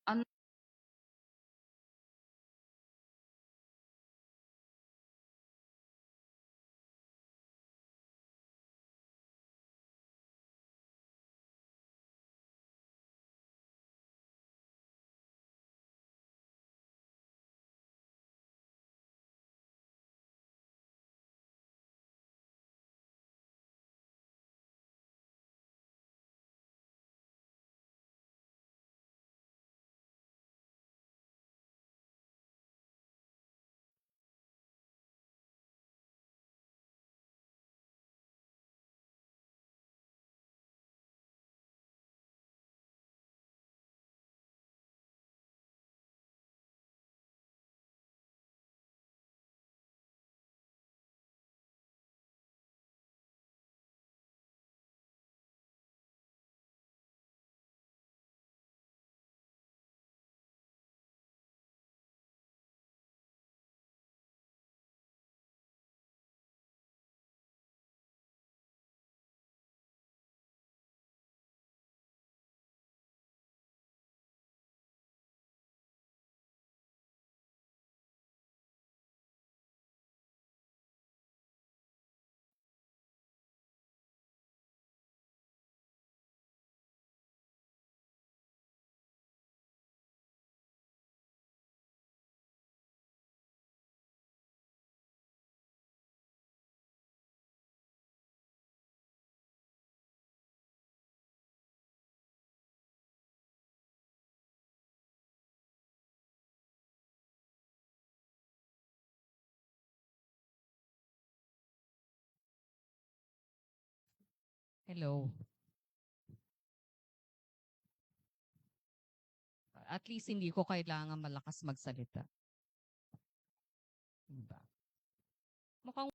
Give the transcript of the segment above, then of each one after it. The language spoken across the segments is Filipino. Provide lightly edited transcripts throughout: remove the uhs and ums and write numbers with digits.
An Hello. At least hindi ko kailangan malakas magsalita. 'Di ba? Mukhang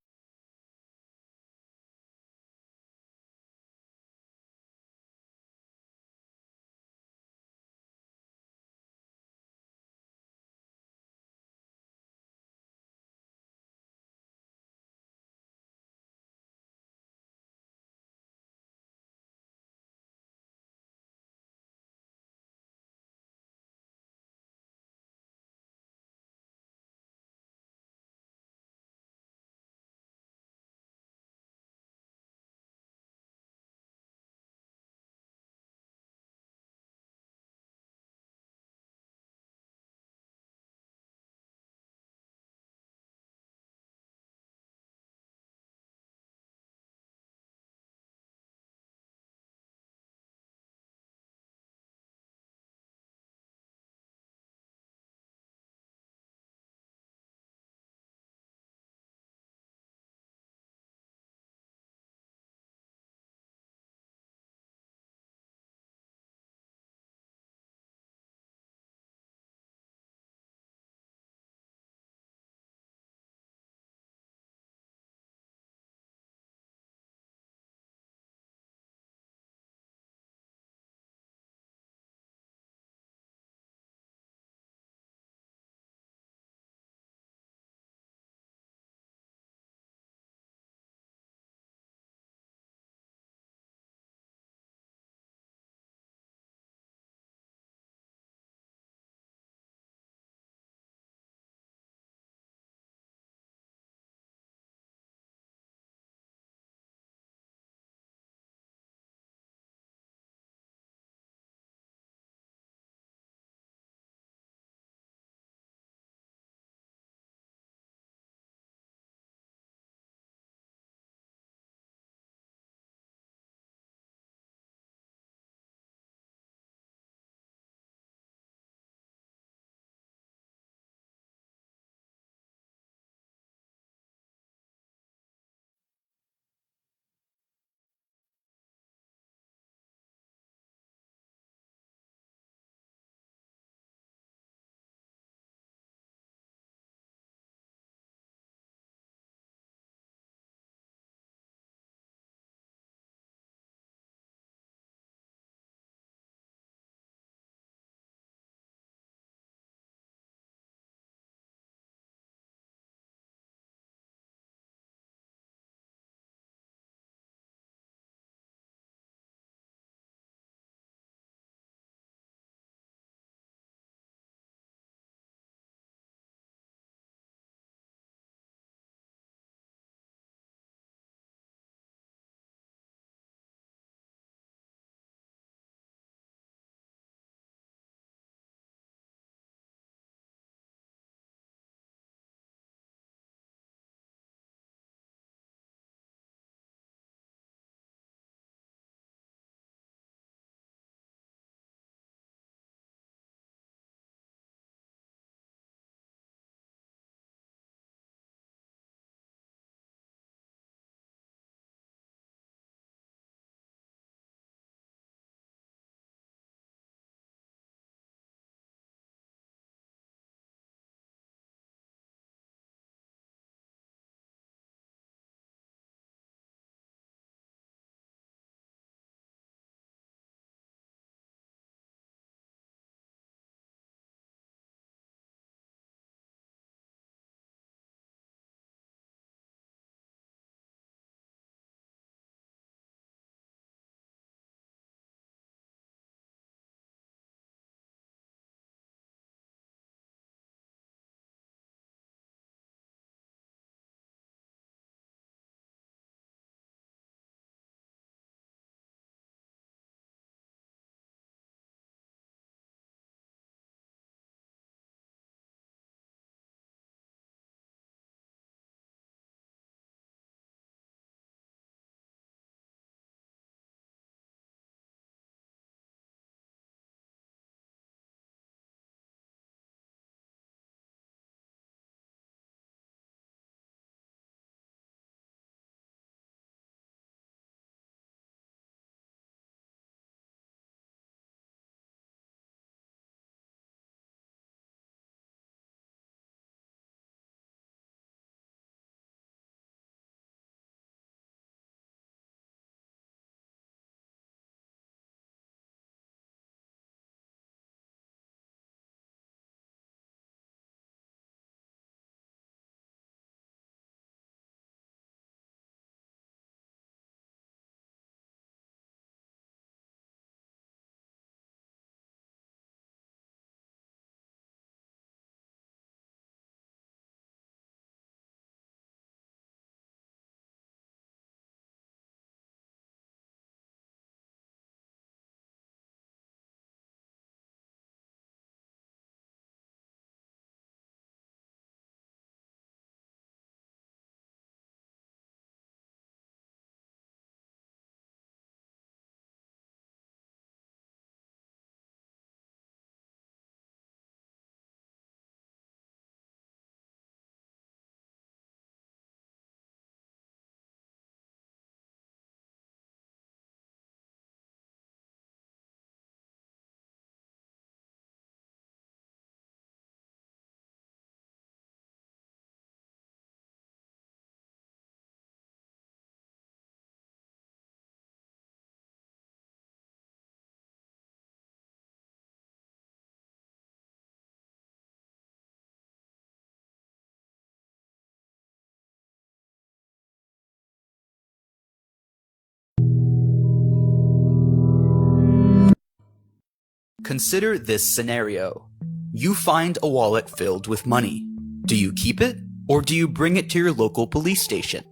Consider this scenario. You find a wallet filled with money. Do you keep it, or do you bring it to your local police station?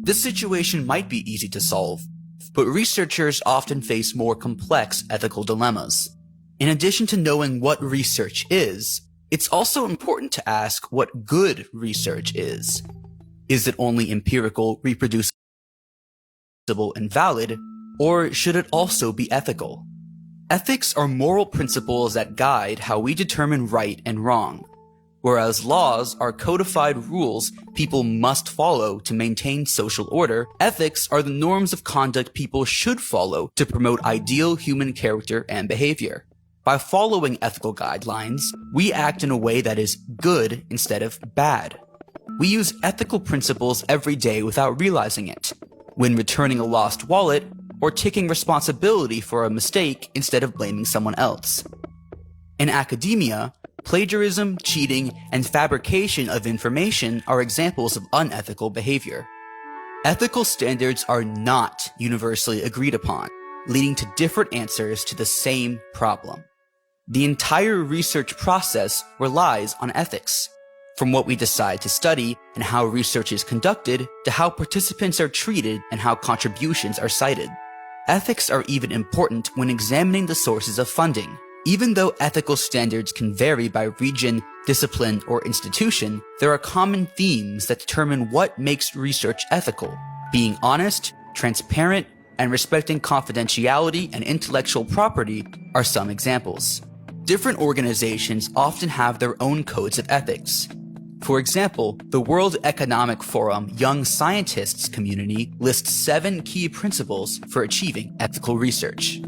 This situation might be easy to solve, but researchers often face more complex ethical dilemmas. In addition to knowing what research is, it's also important to ask what good research is. Is it only empirical, reproducible, and valid, or should it also be ethical? Ethics are moral principles that guide how we determine right and wrong, whereas laws are codified rules people must follow to maintain social order. Ethics are the norms of conduct people should follow to promote ideal human character and behavior. By following ethical guidelines, we act in a way that is good instead of bad. We use ethical principles every day without realizing it, when returning a lost wallet or taking responsibility for a mistake instead of blaming someone else. In academia, plagiarism, cheating, and fabrication of information are examples of unethical behavior. Ethical standards are not universally agreed upon, leading to different answers to the same problem. The entire research process relies on ethics, from what we decide to study and how research is conducted to how participants are treated and how contributions are cited. Ethics are even important when examining the sources of funding. Even though ethical standards can vary by region, discipline, or institution, there are common themes that determine what makes research ethical. Being honest, transparent, and respecting confidentiality and intellectual property are some examples. Different organizations often have their own codes of ethics. For example, the World Economic Forum Young Scientists community lists 7 key principles for achieving ethical research.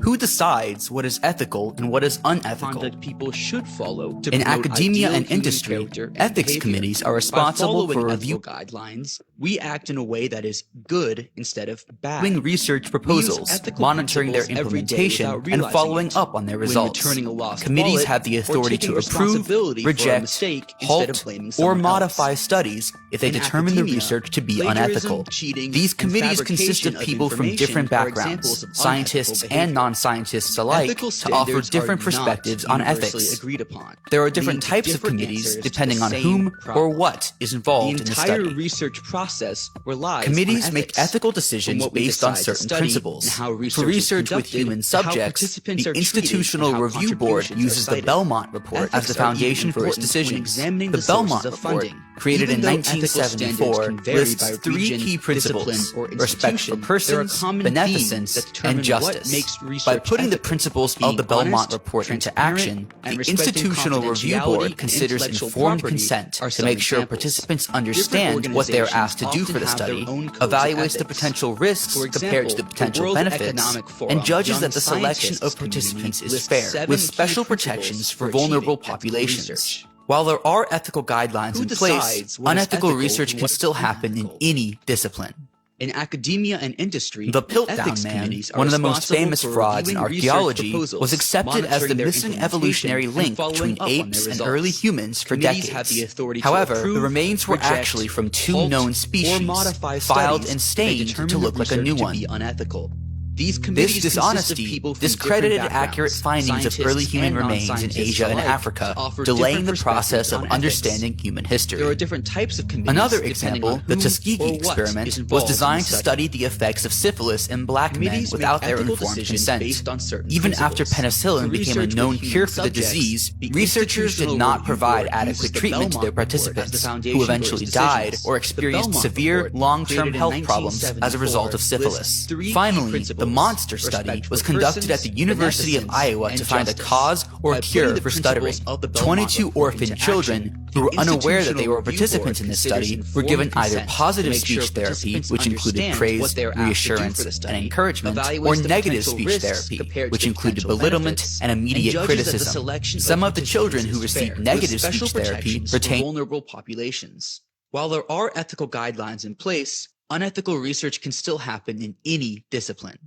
Who decides what is ethical and what is unethical? Conduct people should follow to In promote academia ideal and human industry, character and ethics behavior. committees are By responsible following for ethical reviewing guidelines, we act in a way that is good instead of bad. research We use proposals, ethical monitoring their principles every day implementation, without and realizing following it. up on their When results. returning a lost Committees wallet have the or authority taking to approve, responsibility for a reject, mistake instead of halt, blaming or someone modify else. studies if they In determine the academia, research to be plagiarism, unethical. cheating, These and committees consist of fabrication of people from information different are backgrounds, examples of scientists unethical and behavior. non-scientists alike, Ethical to offer standards different are perspectives not on universally ethics. agreed upon, There are leading different to types of different committees answers to depending the on same whom or problem. what is The involved in the entire study. research process relies Committees on make ethics. ethical From decisions what we based on decide to certain study principles. and how For research is research with conducted, human to how subjects, participants the are treated, and Institutional how Review Board contributions are uses the cited. Belmont Report as the Ethics are even foundation for its important when decisions. examining The the sources Belmont of Report, funding. created Even in though ethical standards 1974, can vary lists by 3 region, key discipline, principles: or respect for institution, there are persons, common beneficence, themes that determine and justice. what makes research By putting the ethical. principles of Being the Belmont honest, Report into transparent, action, and the respecting Institutional Review confidentiality Board and considers intellectual informed property consent are to some make sure examples. participants Different understand what they are asked to do organizations for the often have study, their own codes of evaluates the ethics. potential risks For compared to example, the the potential World benefits, Economic Forum and judges Young that the selection Scientists of participants community is lists fair, 7 with key special principles protections for for vulnerable achieving ethical populations. research. While there are ethical guidelines Who in place, decides what is unethical ethical research and can what is still happen in unethical? any discipline. In academia and industry, The Piltdown ethics Man, committees are one of the most responsible famous for frauds in reviewing research archaeology, proposals, was accepted as the monitoring their missing implementation, evolutionary and link following between up on apes their and early results. humans for Committees have decades. the authority to However, approve, the remains were reject, actually from 2 halt, known or species, modify filed studies and if they stained determine to the look like a research new to one. be unethical. These This committees consist of dishonesty people from discredited different accurate backgrounds, findings of early scientists human and remains in non-scientists Asia and alike, Africa, to offer delaying the different process perspectives of on ethics. understanding human history. There are different types of committees. Another depending example, on the who Tuskegee or what experiment, is was involved in the designed to study the effects of syphilis in black men Committees without make their ethical informed decisions consent. based on certain Even after principles. penicillin For became a research known with cure human for the subjects, disease, the researchers did Institutional not Review provide Board adequate uses the treatment to their Belmont Report as the participants, foundation who for eventually its died decisions. or The experienced Belmont severe Report, long-term created in health problems as a result of 1974, syphilis. lists 3 key Finally, the principles: MONSTER study respect was for conducted at persons, the University of beneficence, Iowa and to find a justice. cause or By cure putting the for stuttering. principles of the Belmont 22 Report orphan into children action, who were the unaware that they were Institutional Review participants Board in this considers study were informed given either consent to positive make sure speech therapy, participants which included understand praise, what they are asked to do reassurance, for the and study, encouragement, evaluates or the negative potential speech risks therapy, compared to which the included potential belittlement benefits, and immediate and judges that the criticism. selection Some of the children participants who is received fair, negative with special speech therapy protections for retained vulnerable populations. While there are ethical guidelines in place, unethical research can still happen in any discipline.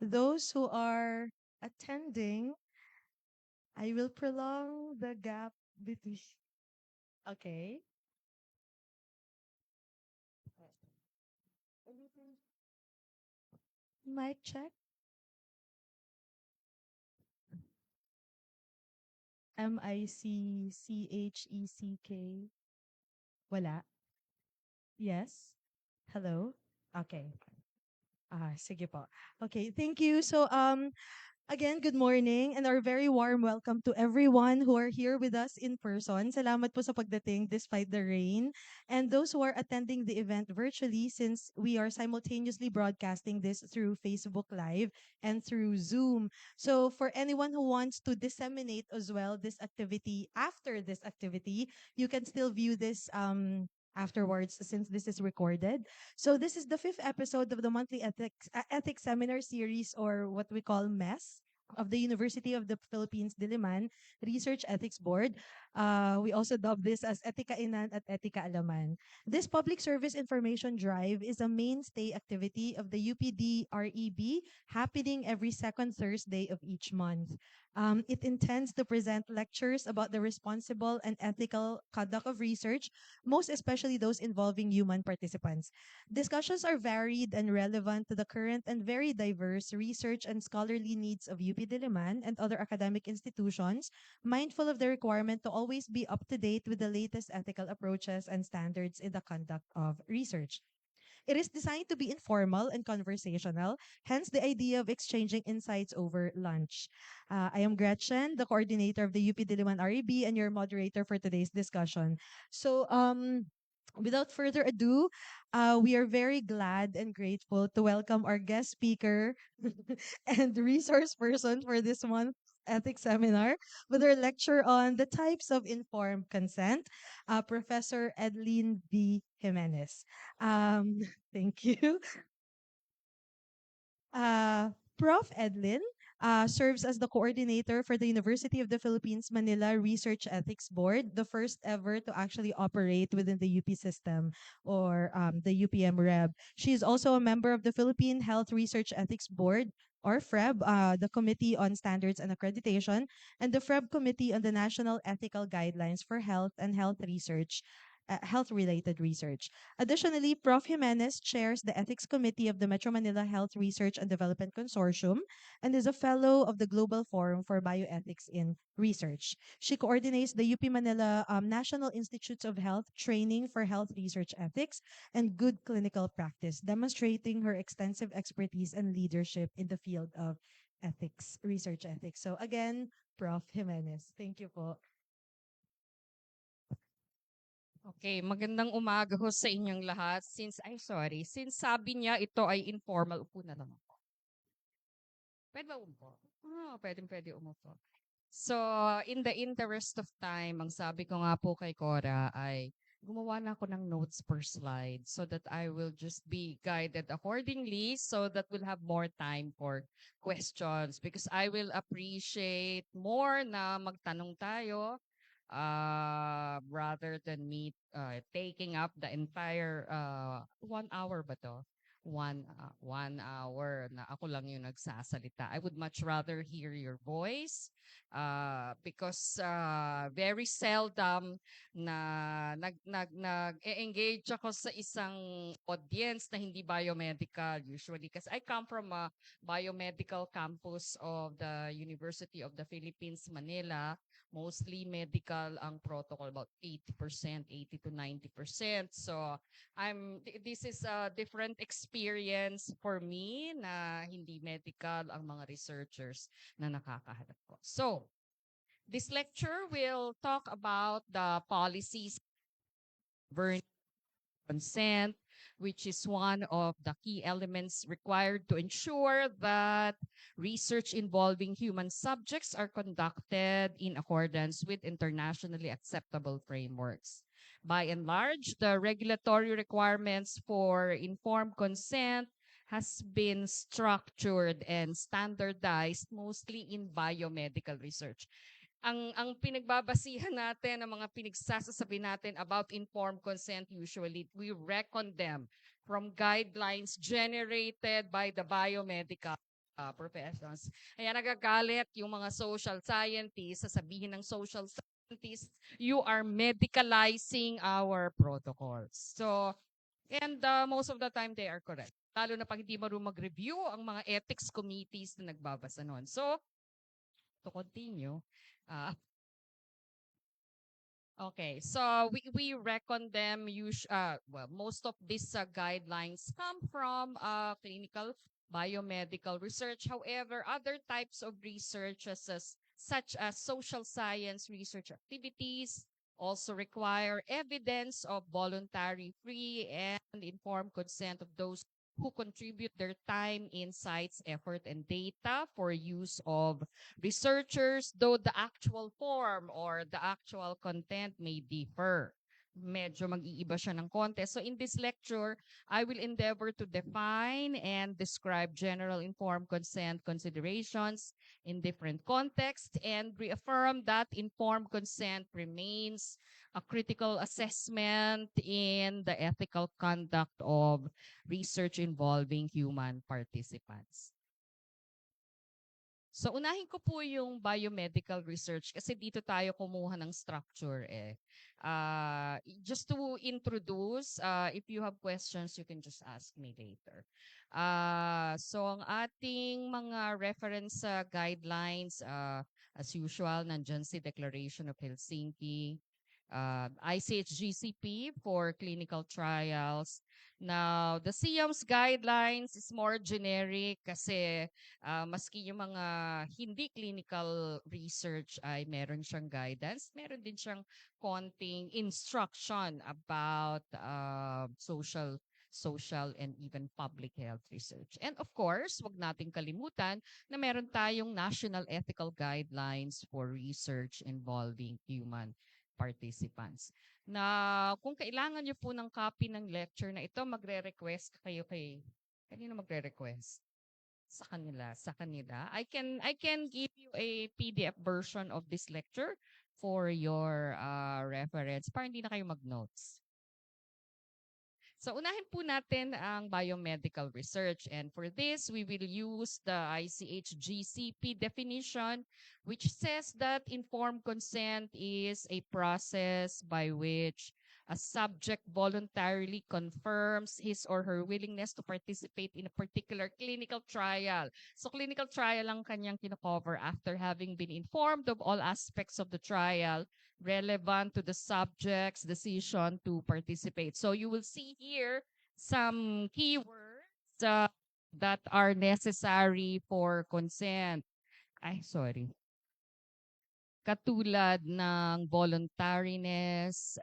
Those who are attending, I will prolong the gap between. Okay. Mic check. Mic Chek. Wala. Yes. Hello. Okay. Sige po. Okay, thank you. So, again, good morning and our very warm welcome to everyone who are here with us in person. Salamat po sa pagdating despite the rain. And those who are attending the event virtually, since we are simultaneously broadcasting this through Facebook Live and through Zoom. So for anyone who wants to disseminate as well this activity after this activity, you can still view this afterwards since this is recorded. So this is the fifth episode of the monthly ethics seminar series, or what we call MES, of the University of the Philippines Diliman Research Ethics Board. We also dub this as Etika Inan at Etika Alaman. This public service information drive is a mainstay activity of the UPD REB, happening every second Thursday of each month. It intends to present lectures about the responsible and ethical conduct of research, most especially those involving human participants. Discussions are varied and relevant to the current and very diverse research and scholarly needs of UP Diliman and other academic institutions, mindful of the requirement to always be up to date with the latest ethical approaches and standards in the conduct of research. It is designed to be informal and conversational, hence the idea of exchanging insights over lunch. I am Gretchen, the coordinator of the UP Diliman REB and your moderator for today's discussion. So, without further ado, we are very glad and grateful to welcome our guest speaker and resource person for this month's ethics seminar with her lecture on the types of informed consent, Professor Edlene B. Jimenez. Um, thank you. Prof. Edlin serves as the coordinator for the University of the Philippines Manila Research Ethics Board, the first ever to actually operate within the UP system, or the UPM REB. She is also a member of the Philippine Health Research Ethics Board, or FREB, the Committee on Standards and Accreditation, and the FREB Committee on the National Ethical Guidelines for Health and Health-related research. Additionally, Prof. Jimenez chairs the Ethics Committee of the Metro Manila Health Research and Development Consortium and is a fellow of the Global Forum for Bioethics in Research. She coordinates the UP Manila National Institutes of Health training for health research ethics and good clinical practice, demonstrating her extensive expertise and leadership in the field of ethics, research ethics. So again, Prof. Jimenez, thank you po. Okay, magandang umaga ho sa inyong lahat. Since sabi niya ito ay informal, upo na lang ako. Pwede ba umupo? Pwede umupo. So, in the interest of time, ang sabi ko nga po kay Cora ay gumawa na ako ng notes per slide so that I will just be guided accordingly so that we'll have more time for questions because I will appreciate more na magtanong tayo rather than me taking up the entire 1 hour ba to? 1 hour na ako lang yung nagsasalita. I would much rather hear your voice because very seldom na nag-engage ako sa isang audience na hindi biomedical usually kasi I come from a biomedical campus of the University of the Philippines Manila. Mostly medical ang protocol, about 80%, 80 to 90%. So this is a different experience for me na hindi medical ang mga researchers na nakakaharap ko. So this lecture will talk about the policies governing consent, which is one of the key elements required to ensure that research involving human subjects are conducted in accordance with internationally acceptable frameworks. By and large, the regulatory requirements for informed consent has been structured and standardized mostly in biomedical research. Ang pinagbabasihan natin, ang mga pinagsasasabi natin about informed consent, usually we reckon them from guidelines generated by the biomedical professions. Kaya nagagalit yung mga social scientists, sasabihin ng social scientists, you are medicalizing our protocols. So, and most of the time they are correct. Lalo na pag hindi marunong mag-review ang mga ethics committees na nagbabasa noon. So, to continue, uh, okay, so we reckon them well, most of these guidelines come from clinical biomedical research. However, other types of research such as social science research activities also require evidence of voluntary, free, and informed consent of those who contribute their time, insights, effort, and data for use of researchers, though the actual form or the actual content may differ. Medyo mag-iiba siya ng konti. So in this lecture, I will endeavor to define and describe general informed consent considerations in different contexts and reaffirm that informed consent remains a critical assessment in the ethical conduct of research involving human participants. So unahin ko po yung biomedical research kasi dito tayo kumuha ng structure eh. Just to introduce, if you have questions, you can just ask me later. So ang ating mga reference guidelines, as usual, nandyan si Declaration of Helsinki, ICH-GCP for clinical trials. Now, the SIAM's guidelines is more generic kasi maski yung mga hindi clinical research ay meron siyang guidance, meron din siyang konting instruction about social and even public health research. And of course, wag nating kalimutan na meron tayong national ethical guidelines for research involving human participants. Na kung kailangan niyo po ng copy ng lecture na ito, magre-request kayo kanino magre-request? Sa kanila. I can give you a PDF version of this lecture for your reference para hindi na kayo mag-notes. So unahin po natin ang biomedical research, and for this we will use the ICH-GCP definition, which says that informed consent is a process by which a subject voluntarily confirms his or her willingness to participate in a particular clinical trial. So clinical trial ang kanyang kino-cover after having been informed of all aspects of the trial relevant to the subject's decision to participate. So you will see here some keywords that are necessary for consent. Sorry. Katulad ng voluntariness,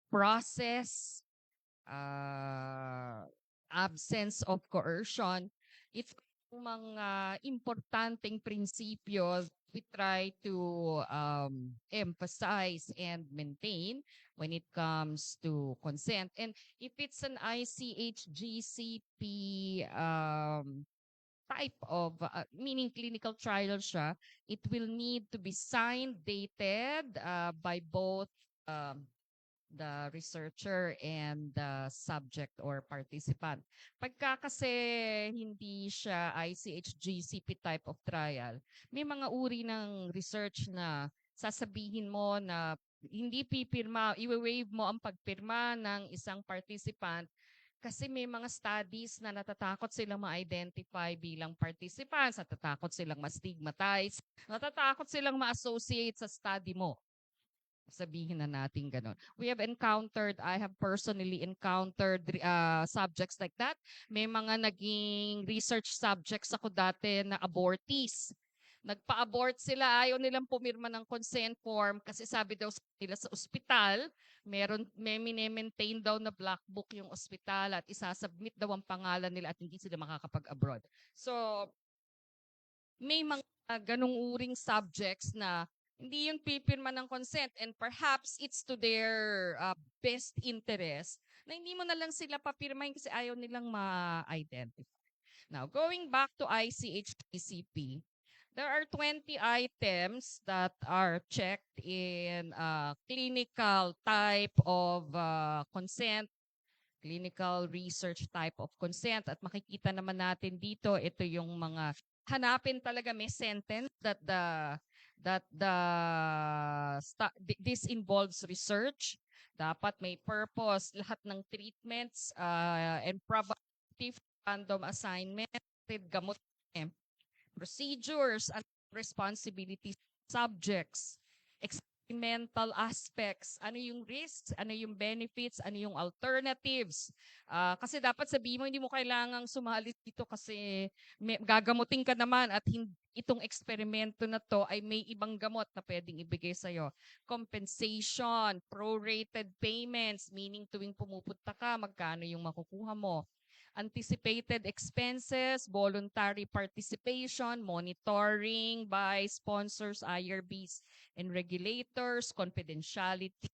process, absence of coercion. Ito yung mga importanteng prinsipyo we try to emphasize and maintain when it comes to consent. And if it's an ICH-GCP type of, meaning clinical trial siya, it will need to be signed, dated by both the researcher and the subject or participant. Pagka kasi hindi siya ICH-GCP type of trial, may mga uri ng research na sasabihin mo na hindi pipirma, i-waive mo ang pagpirma ng isang participant kasi may mga studies na natatakot silang ma-identify bilang participants, natatakot silang ma-stigmatize, natatakot silang ma-associate sa study mo. Sabihin na natin ganun. I have personally encountered subjects like that. May mga naging research subjects ako dati na abortees. Nagpa-abort sila, ayaw nilang pumirma ng consent form kasi sabi daw nila sa ospital, may mini-maintain daw na black book yung ospital at isasubmit daw ang pangalan nila at hindi sila makakapag-abroad. So, may mga ganung uring subjects na hindi yun pipirma ng consent and perhaps it's to their best interest na hindi mo na lang sila papirmahin kasi ayaw nilang ma-identify. Now, going back to ICH-GCP, there are 20 items that are checked in clinical type of consent, clinical research type of consent. At makikita naman natin dito, ito yung mga hanapin talaga may sentence that this involves research. Dapat may purpose. Lahat ng treatments and probability for random assignment, gamot, procedures, and responsibilities, subjects, experimental aspects, ano yung risks, ano yung benefits, ano yung alternatives. Kasi dapat sabihin mo, hindi mo kailangang sumali dito kasi gagamutin ka naman at itong eksperimento na to ay may ibang gamot na pwedeng ibigay sa'yo. Compensation, prorated payments, meaning tuwing pumupunta ka, magkano yung makukuha mo. Anticipated expenses, voluntary participation, monitoring by sponsors, IRBs, and regulators, confidentiality.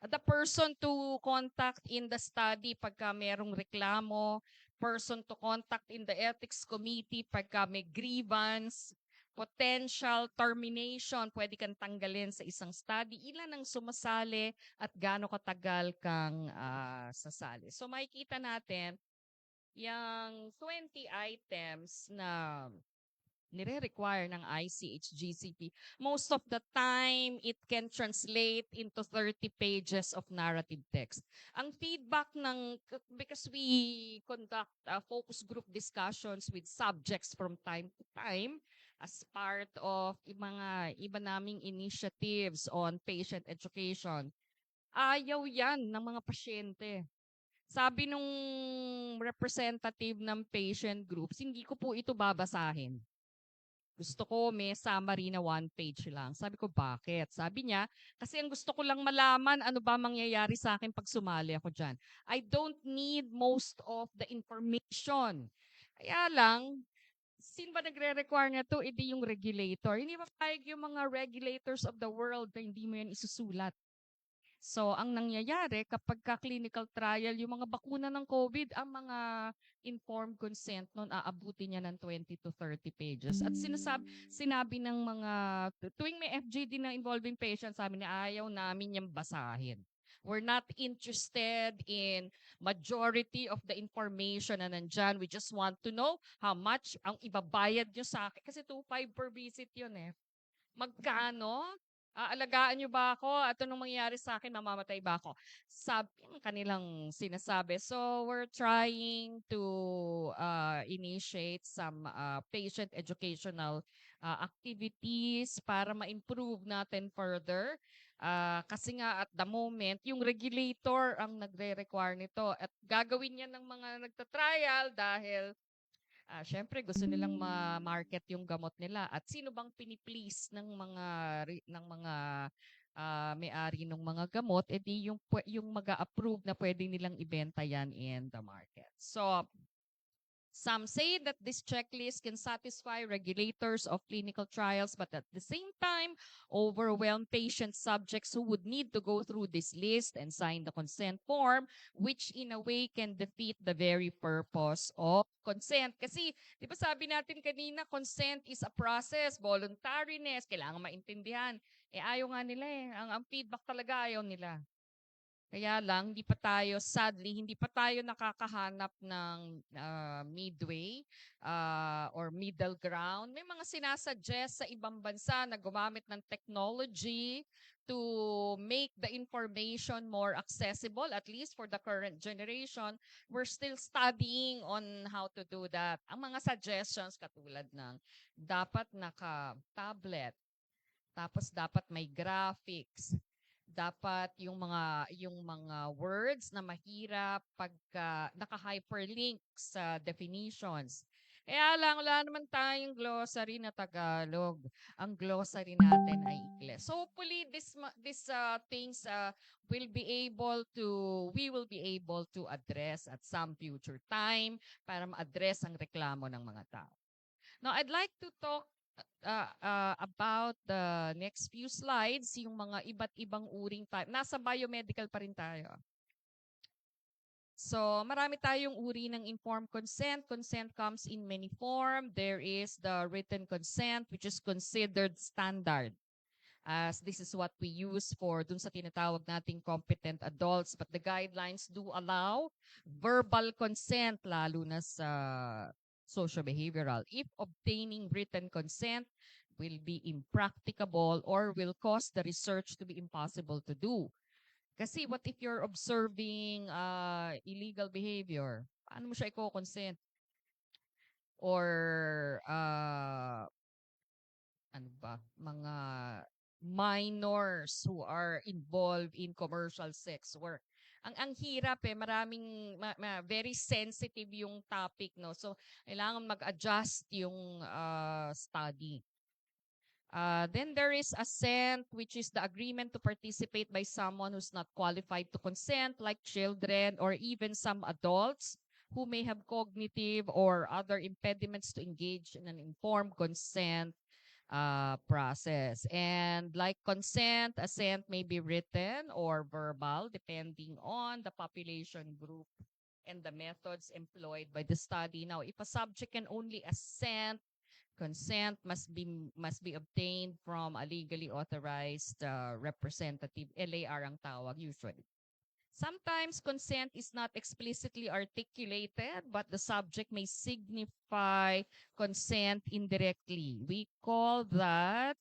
The person to contact in the study pagka merong reklamo, person to contact in the ethics committee pagka may grievance, potential termination, pwede kang tanggalin sa isang study, ilan ang sumasali at gaano katagal kang sasali. So makikita natin, yung 20 items na nire-require ng ICH-GCP, most of the time, it can translate into 30 pages of narrative text. Ang feedback because we conduct focus group discussions with subjects from time to time as part of mga iba naming initiatives on patient education, ayaw yan ng mga pasyente. Sabi nung representative ng patient groups, hindi ko po ito babasahin. Gusto ko may summary na 1 page lang. Sabi ko, bakit? Sabi niya, kasi ang gusto ko lang malaman ano ba mangyayari sa akin pag sumali ako dyan. I don't need most of the information. Kaya lang, sino ba nagre-require na to? Hindi yung regulator. Hindi ba payag yung mga regulators of the world na hindi mo yan isusulat? So, ang nangyayari kapag clinical trial, yung mga bakuna ng COVID, ang mga informed consent nun, aabutin niya ng 20 to 30 pages. At sinabi ng mga, tuwing may FGD na involving patients, sabi niya, ayaw namin yung basahin. We're not interested in majority of the information na nandyan. We just want to know how much ang ibabayad nyo sa akin. Kasi 2.5 per visit yun eh. Magkano? Aalagaan niyo ba ako? At anong mangyayari sa akin? Mamamatay ba ako? Sabi ang kanilang sinasabi. So we're trying to initiate some patient educational activities para ma-improve natin further. Kasi nga at the moment, yung regulator ang nagre-require nito at gagawin niya ng mga nagtatrial dahil syempre gusto nilang ma-market yung gamot nila. At sino bang piniplease ng mga may-ari ng mga gamot, edi yung mag-a-approve na pwede nilang ibenta yan in the market. So, some say that this checklist can satisfy regulators of clinical trials, but at the same time, overwhelm patient subjects who would need to go through this list and sign the consent form, which in a way can defeat the very purpose of consent. Kasi, di ba sabi natin kanina, consent is a process, voluntariness, kailangan maintindihan. Ayaw nga nila eh. Ang feedback talaga ayaw nila. Kaya lang, sadly, hindi pa tayo nakakahanap ng midway or middle ground. May mga sinasuggest sa ibang bansa na gumamit ng technology to make the information more accessible, at least for the current generation. We're still studying on how to do that. Ang mga suggestions katulad ng dapat naka-tablet, tapos dapat may graphics, dapat yung mga words na mahirap pagka naka-hyperlink sa definitions. Kaya lang, wala naman tayong glossary na Tagalog. Ang glossary natin ay Ingles. So hopefully, these things we will be able to address at some future time para ma-address ang reklamo ng mga tao. Now, I'd like to talk about the next few slides, yung mga iba't ibang uring type. Nasa biomedical pa rin tayo. So, marami tayong uri ng informed consent. Consent comes in many forms. There is the written consent, which is considered standard. as this is what we use for dun sa tinatawag nating competent adults. But the guidelines do allow verbal consent, lalo na sa socio-behavioral. If obtaining written consent will be impracticable or will cause the research to be impossible to do. Kasi what if you're observing illegal behavior? Paano mo siya i-consent? Or ano ba, mga minors who are involved in commercial sex work. Ang hirap maraming very sensitive yung topic, no. So kailangan mag-adjust yung study. Then there is assent, which is the agreement to participate by someone who's not qualified to consent, like children or even some adults who may have cognitive or other impediments to engage in an informed consent process. And like consent, assent may be written or verbal depending on the population group and the methods employed by the study. Now, if a subject can only assent, consent must be obtained from a legally authorized representative. LAR ang tawag usually. Sometimes consent is not explicitly articulated, but the subject may signify consent indirectly. We call that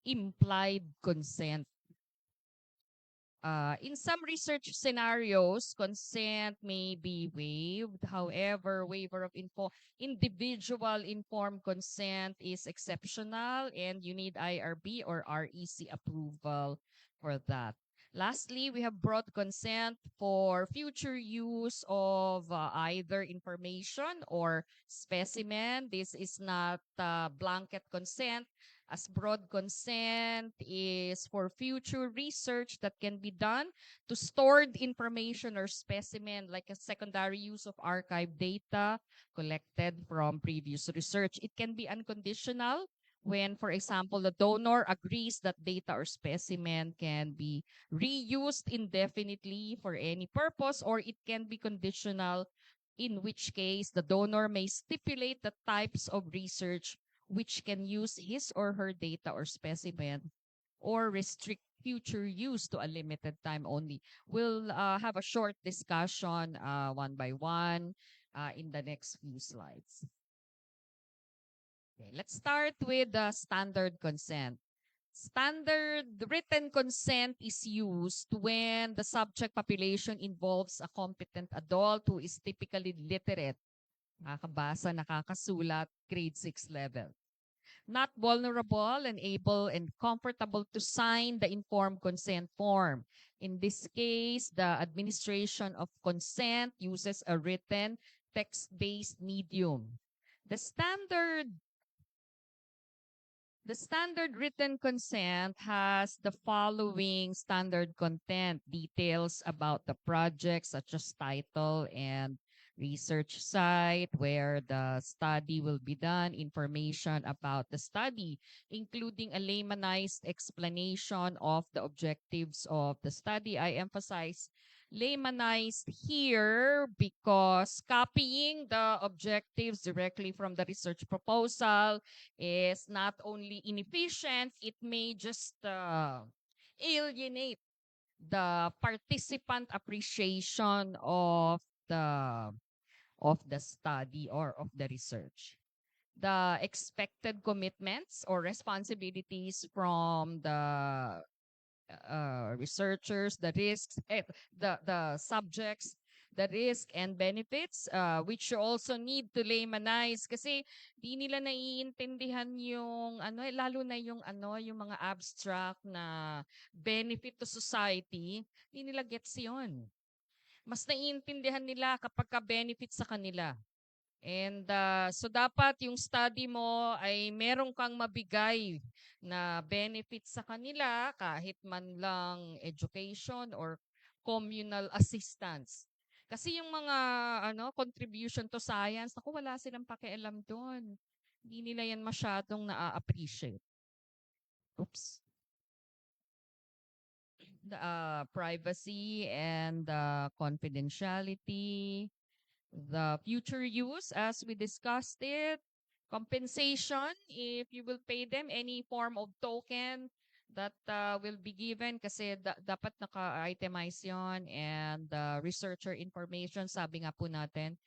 implied consent. In some research scenarios, consent may be waived. However, waiver of individual informed consent is exceptional, and you need IRB or REC approval for that. Lastly, we have broad consent for future use of either information or specimen. This is not blanket consent, as broad consent is for future research that can be done to stored information or specimen, like a secondary use of archive data collected from previous research. It can be unconditional when, for example, the donor agrees that data or specimen can be reused indefinitely for any purpose, or it can be conditional, in which case the donor may stipulate the types of research which can use his or her data or specimen, or restrict future use to a limited time only. We'll have a short discussion one by one in the next few slides. Okay, let's start with the standard consent. Standard written consent is used when the subject population involves a competent adult who is typically literate, nakakabasa, nakakasulat, grade 6 level, not vulnerable, and able and comfortable to sign the informed consent form. In this case, the administration of consent uses a written text-based medium. The standard written consent has the following standard content: details about the project, such as title and research site, where the study will be done, information about the study, including a laymanized explanation of the objectives of the study. I emphasize laymanized here because copying the objectives directly from the research proposal is not only inefficient, it may just alienate the participant appreciation of the study or of the research. The expected commitments or responsibilities from the researchers, the risks, the subjects, the risk and benefits, which you also need to laymanize kasi di nila naiintindihan yung lalo na yung yung mga abstract na benefit to society, di nila gets yun. Mas naiintindihan nila kapag ka benefit sa kanila. And so dapat yung study mo ay meron kang mabigay na benefit sa kanila, kahit man lang education or communal assistance. Kasi yung mga contribution to science, naku, wala silang pakialam doon. Hindi nila yan masyadong na-appreciate. Oops. The privacy and confidentiality, the future use as we discussed it, Compensation, if you will pay them any form of token that will be given kasi dapat naka-itemize yon, and researcher information, sabi nga po natin,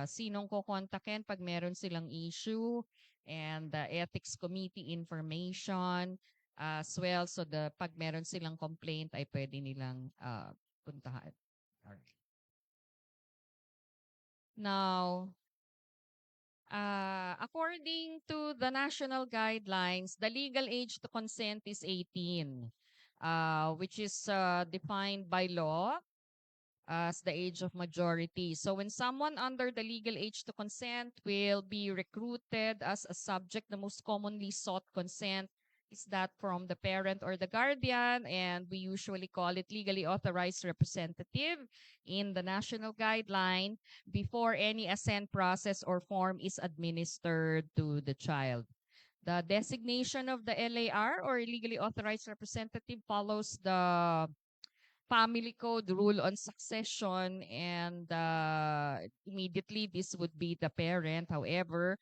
sinong kukontakin pag meron silang issue, and ethics committee information as well. So pag meron silang complaint ay pwede nilang puntahan. Alright. Now, according to the national guidelines, the legal age to consent is 18, which is defined by law as the age of majority. So when someone under the legal age to consent will be recruited as a subject, the most commonly sought consent is that from the parent or the guardian, and we usually call it legally authorized representative in the national guideline before any assent process or form is administered to the child. The designation of the LAR or legally authorized representative follows the family code rule on succession, and immediately this would be the parent. However,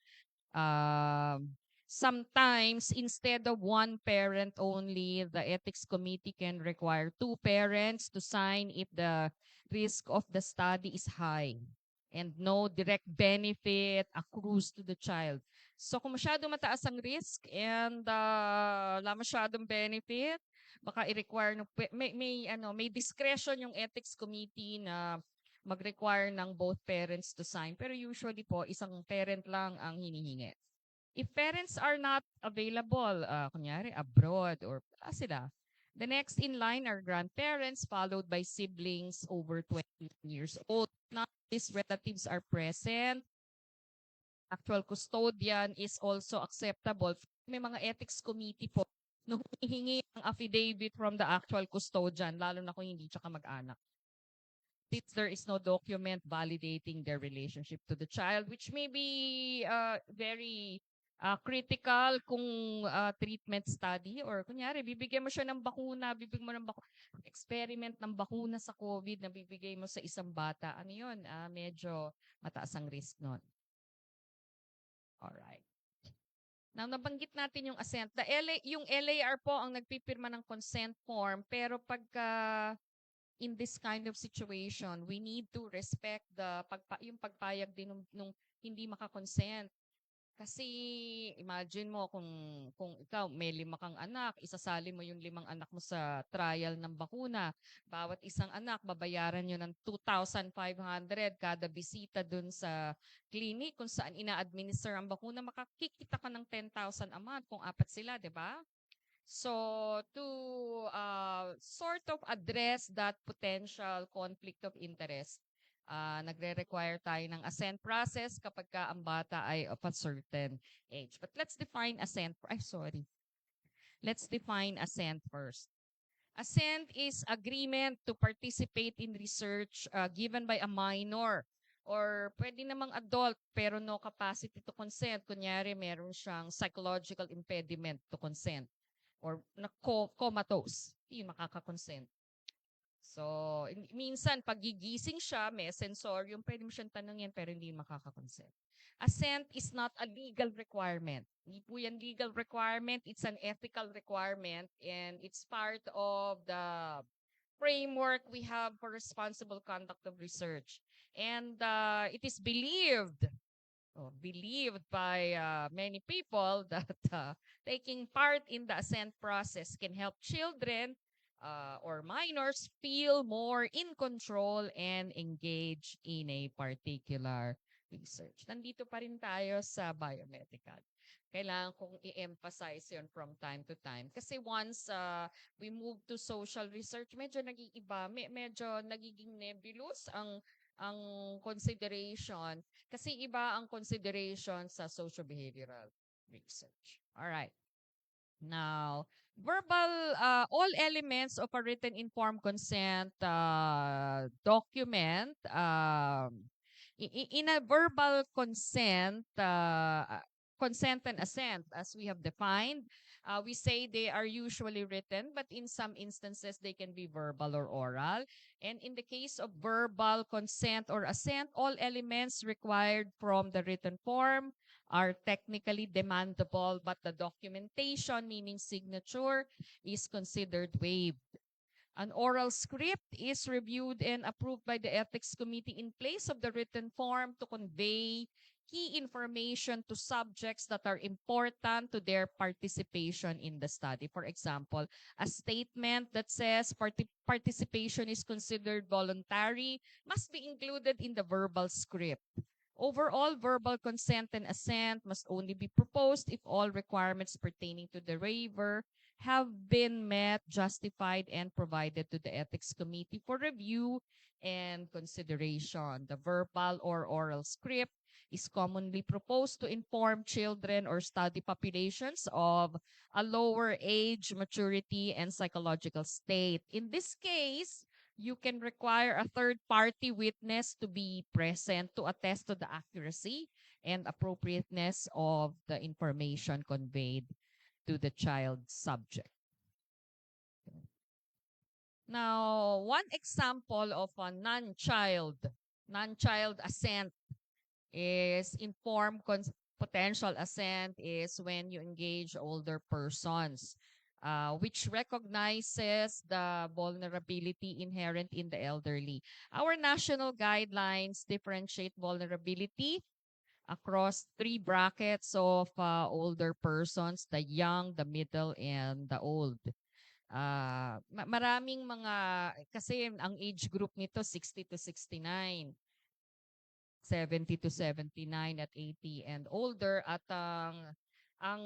sometimes instead of one parent only, the ethics committee can require two parents to sign if the risk of the study is high and no direct benefit accrues to the child. So kung masyado mataas ang risk and wala masyadong benefit, baka i-require may discretion yung ethics committee na mag-require ng both parents to sign. Pero usually po, isang parent lang ang hinihingi. If parents are not available, kunyari abroad or wala sila, the next in line are grandparents followed by siblings over 20 years old. Now, these relatives are present. Actual custodian is also acceptable. May mga ethics committee po na humihingi ng affidavit from the actual custodian, lalo na kung hindi siya kamag-anak. Since there is no document validating their relationship to the child, which may be very critical kung treatment study, or kunyari, bibigyan mo siya ng bakuna, bibigyan mo ng experiment ng bakuna sa COVID na bibigay mo sa isang bata. Ano yun? Medyo mataas ang risk nun. Alright. Now, nabanggit natin yung assent. Yung LAR po ang nagpipirma ng consent form, pero pagka in this kind of situation, we need to respect yung pagpayag din nung hindi makakonsent. Kasi imagine mo kung ikaw may 5 kang anak, isasali mo yung 5 anak mo sa trial ng bakuna. Bawat isang anak, babayaran nyo ng 2,500 kada bisita dun sa clinic kung saan ina-administer ang bakuna. Makakikita ka ng 10,000 a month kung 4 sila, di ba? So to sort of address that potential conflict of interest, nagre-require tayo ng assent process kapag ka ang bata ay of a certain age. But let's define assent. Let's define assent first. Assent is agreement to participate in research given by a minor or pwede namang adult pero no capacity to consent. Kunyari, meron siyang psychological impediment to consent or comatose. Hindi makaka-consent. So, minsan, pag gigising siya, may sensorium, pwede mo siyang tanungin, pero hindi makakakonsent. Assent is not a legal requirement. Hindi po yan legal requirement. It's an ethical requirement, and it's part of the framework we have for responsible conduct of research. And it is believed by many people that taking part in the assent process can help children or minors feel more in control and engage in a particular research. Nandito pa rin tayo sa biomedical. Kailangan kong i-emphasize yun from time to time. Kasi once we move to social research, medyo nag-iiba, medyo nagiging nebulous ang consideration. Kasi iba ang consideration sa socio-behavioral research. All right. Now, all elements of a written informed consent document, in a verbal consent, consent and assent, as we have defined, we say they are usually written, but in some instances, they can be verbal or oral. And in the case of verbal consent or assent, all elements required from the written form are technically demandable, but the documentation, meaning signature, is considered waived. An oral script is reviewed and approved by the ethics committee in place of the written form to convey key information to subjects that are important to their participation in the study. For example, a statement that says participation is considered voluntary must be included in the verbal script. Overall, verbal consent and assent must only be proposed if all requirements pertaining to the waiver have been met, justified, and provided to the Ethics Committee for review and consideration. The verbal or oral script is commonly proposed to inform children or study populations of a lower age, maturity, and psychological state. In this case, you can require a third-party witness to be present to attest to the accuracy and appropriateness of the information conveyed to the child subject. Now, one example of a non-child assent is potential assent is when you engage older persons, which recognizes the vulnerability inherent in the elderly. Our national guidelines differentiate vulnerability across 3 brackets of older persons: the young, the middle, and the old. Maraming mga, kasi ang age group nito 60 to 69. 70 to 79 at 80 and older, at ang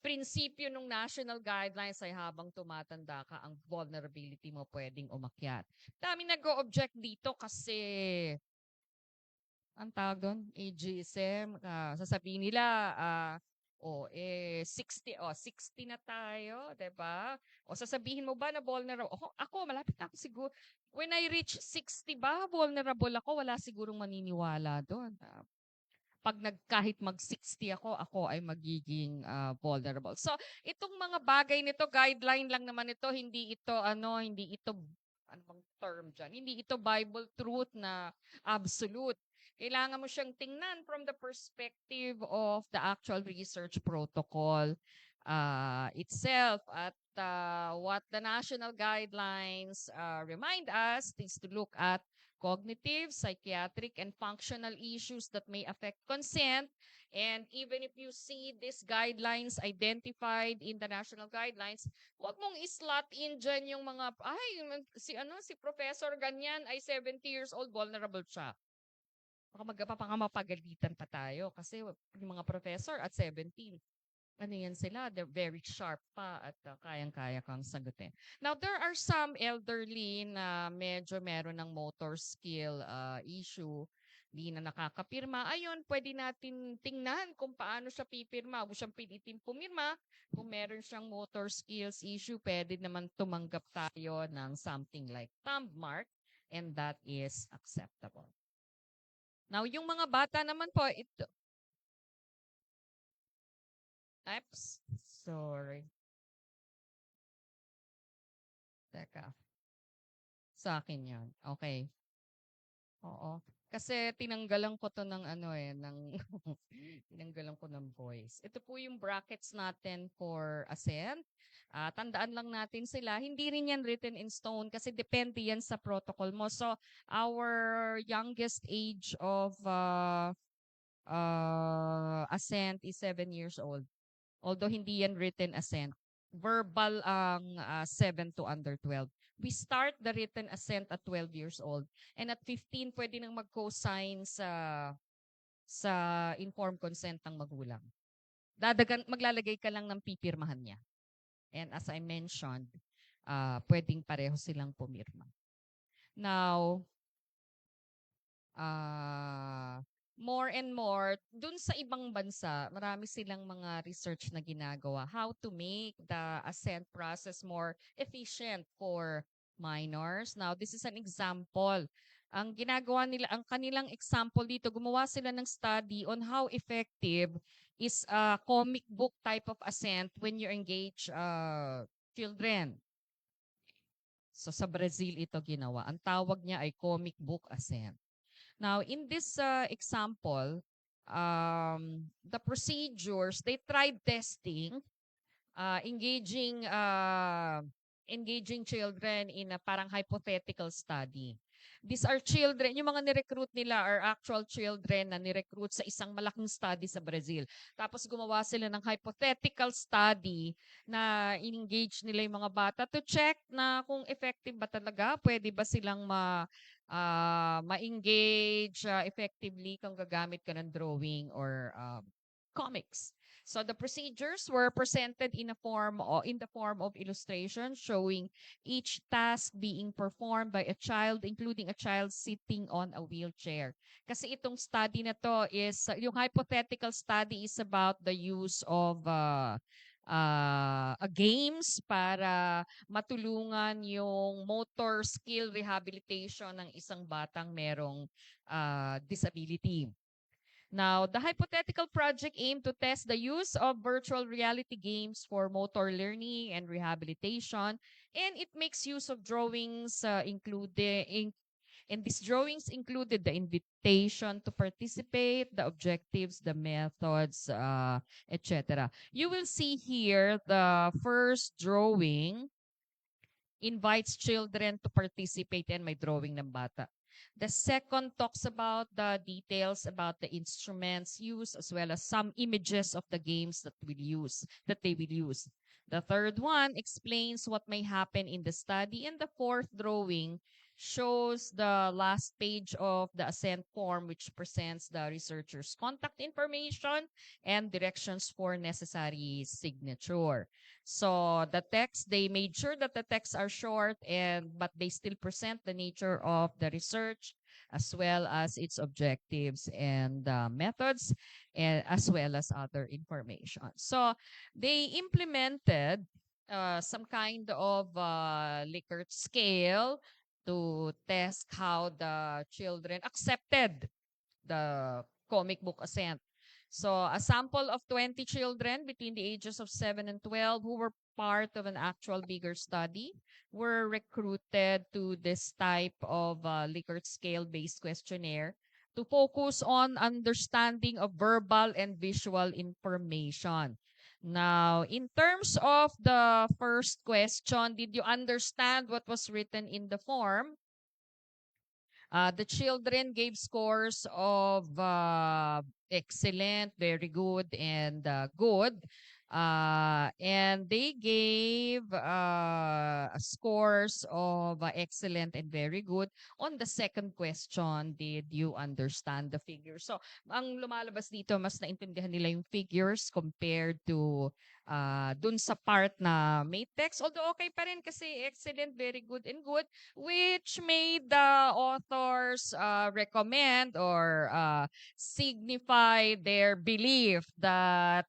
prinsipyo ng national guidelines ay habang tumatanda ka, ang vulnerability mo pwedeng umakyat. Dami nag-o-object dito kasi ang tawag doon, ageism. Sasabihin nila, 60 na tayo, 'di ba? O sasabihin mo ba na vulnerable? Ako malapit na ako siguro. When I reach 60 ba, vulnerable ako, wala sigurong maniniwala doon. Kahit mag-60 ako ay magiging vulnerable. So, itong mga bagay nito, guideline lang naman ito, hindi ito ano bang term dyan? Hindi ito Bible truth na absolute. Kailangan mo siyang tingnan from the perspective of the actual research protocol itself. At what the national guidelines remind us is to look at cognitive, psychiatric, and functional issues that may affect consent. And even if you see these guidelines identified in the national guidelines, huwag mong i-slot in dyan yung mga, si professor ganyan ay 70 years old, vulnerable siya. Baka mapagalitan pa tayo kasi yung mga professor at 17, ano yan sila, they're very sharp pa at kayang-kaya kang sagutin. Now, there are some elderly na medyo meron ng motor skill issue, di na nakakapirma. Ayun, pwede natin tingnan kung paano siya pipirma. Huwag siyang pilitin pumirma. Kung meron siyang motor skills issue, pwede naman tumanggap tayo ng something like thumb mark, and that is acceptable. Now, yung mga bata naman po, ito. Oops, sorry. Teka. Sa akin yan. Okay. Oo. Kasi tinanggalan ko to ng tinanggalan ko ng voice. Ito po yung brackets natin for assent. Tandaan lang natin sila. Hindi rin yan written in stone kasi depende yan sa protocol mo. So, our youngest age of assent is 7 years old. Although hindi yan written assent. Verbal ang 7 to under 12. We start the written assent at 12 years old. And at 15, pwede nang mag-co-sign sa informed consent ng magulang. Maglalagay ka lang ng pipirmahan niya. And as I mentioned, pwedeng pareho silang pumirma. Now, more and more, dun sa ibang bansa, marami silang mga research na ginagawa how to make the assent process more efficient for minors. Now, this is an example. Ang ginagawa nila, ang kanilang example dito, gumawa sila ng study on how effective is a comic book type of assent when you engage children. So, sa Brazil ito ginawa. Ang tawag niya ay comic book assent. Now, in this example, the procedures, they tried testing, engaging engaging children in a parang hypothetical study. These are children, yung mga nirecruit nila are actual children na nirecruit sa isang malaking study sa Brazil. Tapos gumawa sila ng hypothetical study na in-engage nila yung mga bata to check na kung effective ba talaga, pwede ba silang ma-engage effectively kung gagamit ka ng drawing or comics. So the procedures were presented in the form of illustration showing each task being performed by a child, including a child sitting on a wheelchair. Kasi itong study na to is, yung hypothetical study is about the use of games para matulungan yung motor skill rehabilitation ng isang batang merong disability. Now, the hypothetical project aimed to test the use of virtual reality games for motor learning and rehabilitation, and it makes use of drawings and these drawings included the invitation to participate, the objectives, the methods, etc. You will see here the first drawing invites children to participate and may drawing ng bata. The second talks about the details about the instruments used as well as some images of the games that they will use. The third one explains what may happen in the study, and the fourth drawing shows the last page of the assent form, which presents the researcher's contact information and directions for necessary signature. So the text, they made sure that the texts are short but they still present the nature of the research as well as its objectives and methods, and as well as other information. So they implemented some kind of Likert scale to test how the children accepted the comic book assent. So a sample of 20 children between the ages of 7 and 12 who were part of an actual bigger study were recruited to this type of Likert scale-based questionnaire to focus on understanding of verbal and visual information. Now, in terms of the first question, did you understand what was written in the form? The children gave scores of excellent, very good, and good. And they gave scores of excellent and very good. On the second question, did you understand the figures? So, ang lumalabas dito, mas naintindihan nila yung figures compared to dun sa part na may text. Although okay pa rin kasi excellent, very good, and good, which made the authors recommend or signify their belief that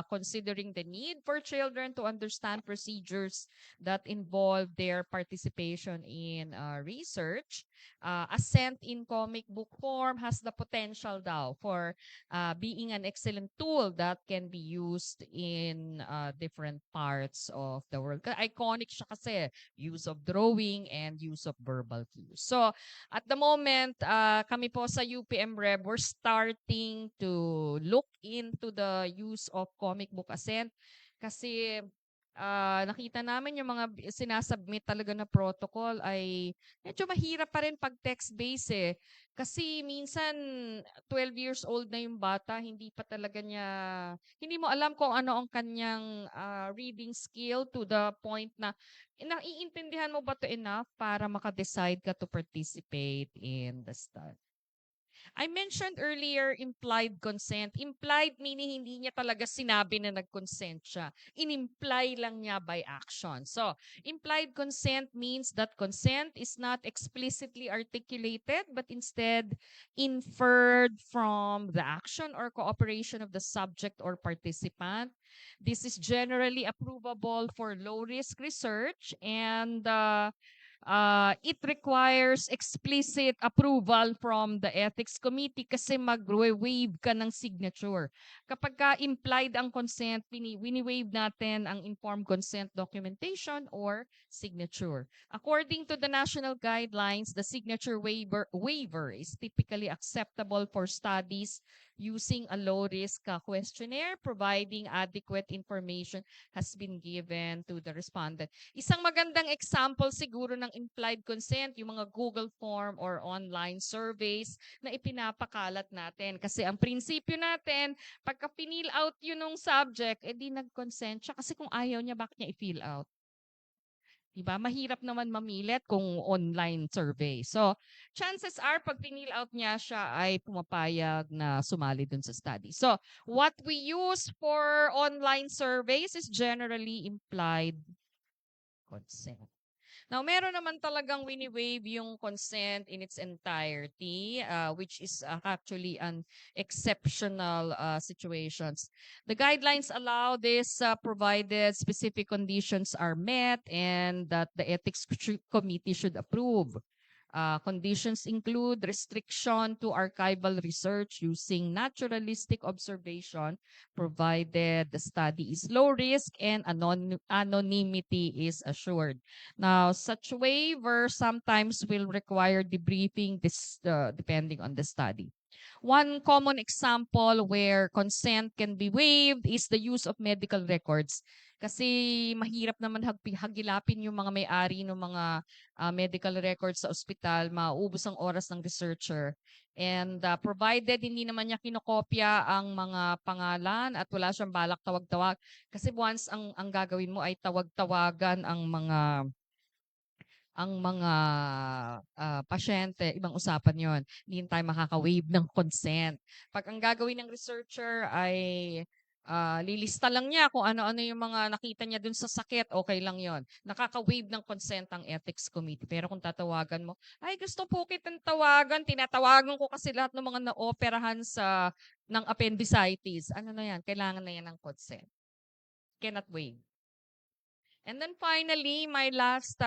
considering the need for children to understand procedures that involve their participation in research, assent in comic book form has the potential daw for being an excellent tool that can be used in different parts of the world. Iconic siya kasi, use of drawing and use of verbal cues. So, at the moment, kami po sa UPM Reb, we're starting to look into the use of comic book assent kasi nakita namin yung mga sinasubmit talaga na protocol ay medyo mahirap pa rin pag text-based eh. Kasi minsan 12 years old na yung bata, hindi mo alam kung ano ang kanyang reading skill to the point na naiintindihan mo ba to enough para maka-decide ka to participate in the study. I mentioned earlier implied consent. Implied meaning hindi niya talaga sinabi na nag-consent siya. In-imply lang niya by action. So, implied consent means that consent is not explicitly articulated but instead inferred from the action or cooperation of the subject or participant. This is generally approvable for low-risk research and it requires explicit approval from the ethics committee kasi mag-waive ka ng signature. Kapag ka implied ang consent, wini-waive natin ang informed consent documentation or signature. According to the national guidelines, the signature waiver is typically acceptable for studies using a low-risk questionnaire, providing adequate information has been given to the respondent. Isang magandang example siguro ng implied consent, yung mga Google form or online surveys na ipinapakalat natin. Kasi ang prinsipyo natin, pagka pinil out yun ng subject, di nag-consent siya. Kasi kung ayaw niya, bakit niya i-fill out? Diba? Mahirap naman mamilit kung online survey. So, chances are, pag pinil out niya, siya ay pumapayag na sumali dun sa study. So, what we use for online surveys is generally implied consent. Now, meron naman talagang wini-waive yung consent in its entirety, which is actually an exceptional situations. The guidelines allow this provided specific conditions are met and that the ethics committee should approve. Conditions include restriction to archival research using naturalistic observation, provided the study is low risk and anonymity is assured. Now, such waiver sometimes will require debriefing depending on the study. One common example where consent can be waived is the use of medical records. Kasi mahirap naman hagilapin yung mga may-ari ng mga medical records sa ospital, mauubos ang oras ng researcher. And provided hindi naman niya kinokopya ang mga pangalan at wala siyang balak tawag-tawag. Kasi once ang gagawin mo ay tawag-tawagan ang mga pasyente, ibang usapan yon. Hindi tayo makaka-waive ng consent. Pag ang gagawin ng researcher ay lilista lang niya kung ano-ano yung mga nakita niya dun sa sakit, okay lang yon. Nakaka-waive ng consent ang ethics committee. Pero kung tatawagan mo, ay gusto po kitang tawagan, tinatawagan ko kasi lahat ng mga naoperahan ng appendicitis. Ano na yan? Kailangan na yan ng consent. Cannot waive. And then finally, my last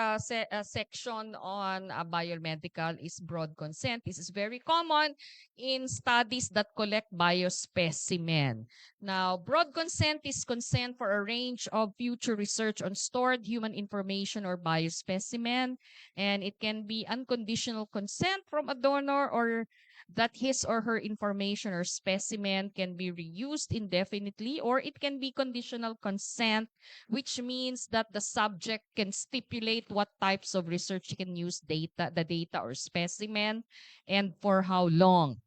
section on biomedical is broad consent. This is very common in studies that collect biospecimen. Now, broad consent is consent for a range of future research on stored human information or biospecimen, and it can be unconditional consent from a donor or that his or her information or specimen can be reused indefinitely, or it can be conditional consent, which means that the subject can stipulate what types of research can use the data or specimen, and for how long.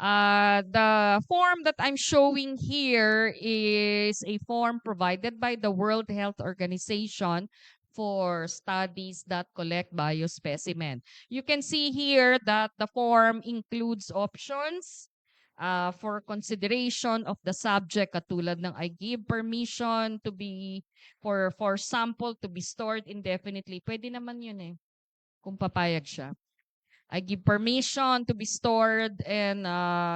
The form that I'm showing here is a form provided by the World Health Organization for studies that collect biospecimen. You can see here that the form includes options for consideration of the subject, katulad ng I give permission to be for sample to be stored indefinitely. Pwede naman yun kung papayag siya. I give permission to be stored and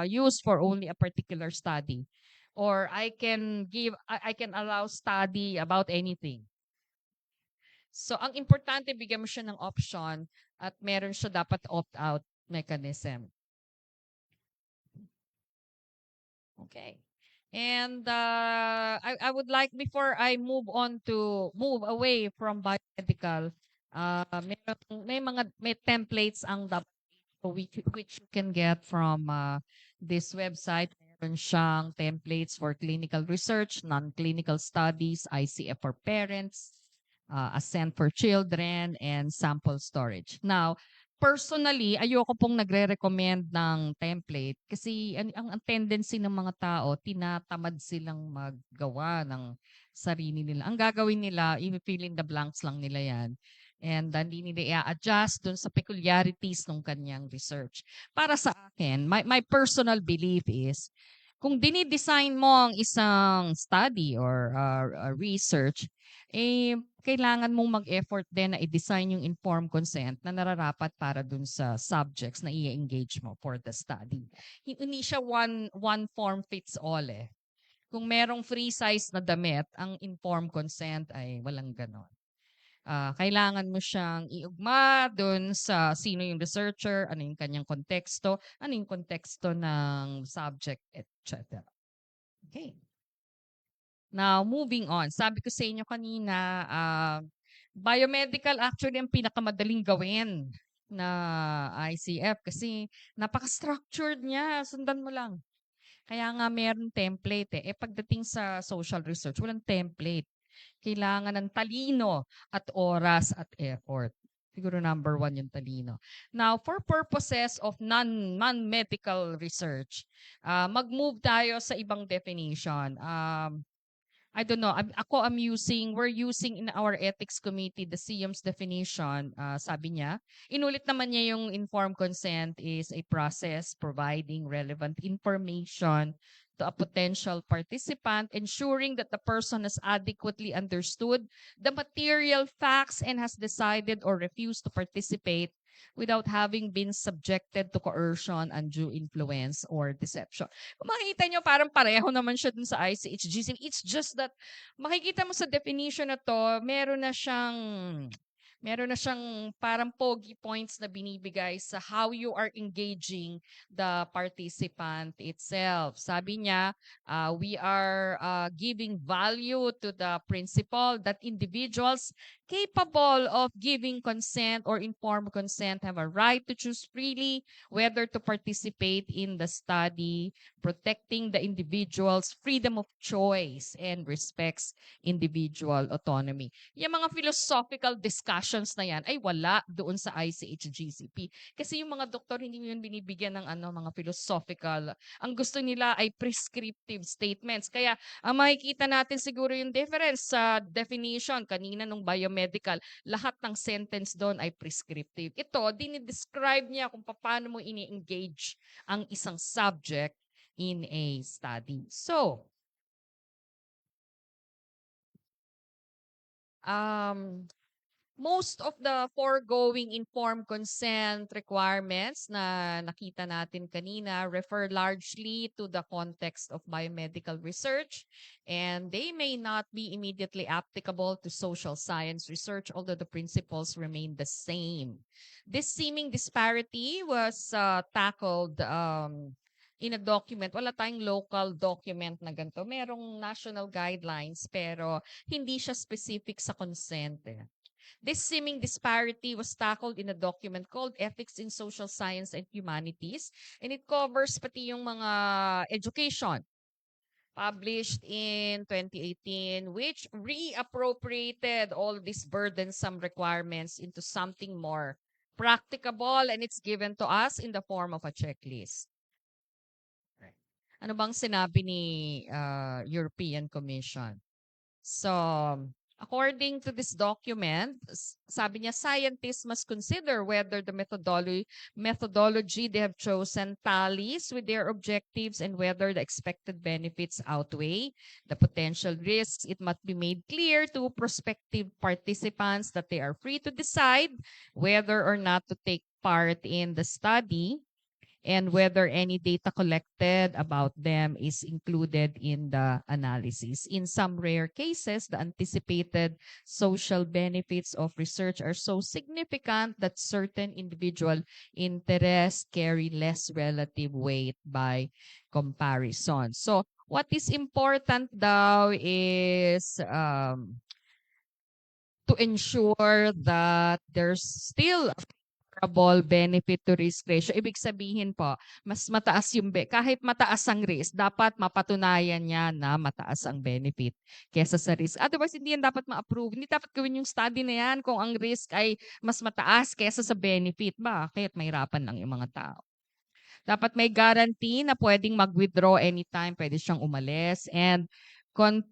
used for only a particular study. Or I can allow study about anything. So, ang importante, bigyan mo siya ng option at meron siya dapat opt-out mechanism. Okay. And I would like, before I move away from biomedical, may templates ang which you can get from this website. Meron siyang templates for clinical research, non-clinical studies, ICF for parents, Ascent for children, and sample storage. Now, personally, ayoko pong nagre-recommend ng template kasi ang tendency ng mga tao, tinatamad silang maggawa ng sarili nila. Ang gagawin nila, i-fill in the blanks lang nila yan. And hindi nila i-adjust dun sa peculiarities ng kanyang research. Para sa akin, my personal belief is, kung dinidesign mo ang isang study or research, kailangan mong mag-effort din na i-design yung informed consent na nararapat para dun sa subjects na i-engage mo for the study. Hindi siya one form fits all Kung merong free size na damit, ang informed consent ay walang ganon. Kailangan mo siyang iugma dun sa sino yung researcher, ano yung kanyang konteksto, ano yung konteksto ng subject, etc. Okay. Now, moving on. Sabi ko sa inyo kanina, biomedical actually ang pinakamadaling gawin na ICF kasi napaka-structured niya. Sundan mo lang. Kaya nga meron template eh. Pagdating sa social research, walang template. Kailangan ng talino at oras at effort. Siguro number 1 yung talino. Now, for purposes of non-medical research, mag-move tayo sa ibang definition. I don't know. We're using in our ethics committee the SIAM's definition. Sabi niya, inulit naman niya yung informed consent is a process providing relevant information to a potential participant, ensuring that the person has adequately understood the material facts and has decided or refused to participate without having been subjected to coercion, undue influence, or deception. Kung makikita nyo, parang pareho naman siya dun sa ICHGC. It's just that, makikita mo sa definition na to, meron na siyang parang pogi points na binibigay sa how you are engaging the participant itself. Sabi niya, we are giving value to the principle that individuals capable of giving consent or informed consent have a right to choose freely whether to participate in the study, protecting the individual's freedom of choice and respects individual autonomy. Yung mga philosophical discussions na yan ay wala doon sa ICHGCP. Kasi yung mga doktor hindi yun binibigyan ng mga philosophical. Ang gusto nila ay prescriptive statements. Kaya ang makikita natin siguro yung difference sa definition kanina nung biomedical, lahat ng sentence doon ay prescriptive. Ito, dinidescribe niya kung paano mo ini-engage ang isang subject in a study. So, most of the foregoing informed consent requirements na nakita natin kanina refer largely to the context of biomedical research, and they may not be immediately applicable to social science research, although the principles remain the same. This seeming disparity was tackled in a document. Wala tayong local document na ganito. Merong national guidelines, pero hindi siya specific sa consent. This seeming disparity was tackled in a document called Ethics in Social Science and Humanities, and it covers pati yung mga education published in 2018, which reappropriated all these burdensome requirements into something more practicable, and it's given to us in the form of a checklist. Ano bang sinabi ni European Commission? So, according to this document, sabi niya, scientists must consider whether the methodology they have chosen tallies with their objectives and whether the expected benefits outweigh the potential risks. It must be made clear to prospective participants that they are free to decide whether or not to take part in the study, and whether any data collected about them is included in the analysis. In some rare cases, the anticipated social benefits of research are so significant that certain individual interests carry less relative weight by comparison. So, what is important daw is to ensure that there's still favorable benefit to risk ratio. Ibig sabihin po, mas mataas yung kahit mataas ang risk, dapat mapatunayan niya na mataas ang benefit kesa sa risk. Otherwise, hindi yan dapat ma-approve. Hindi dapat gawin yung study na yan kung ang risk ay mas mataas kesa sa benefit. Bakit? Mahirapan lang yung mga tao. Dapat may guarantee na pwedeng mag-withdraw anytime, pwede siyang umalis, and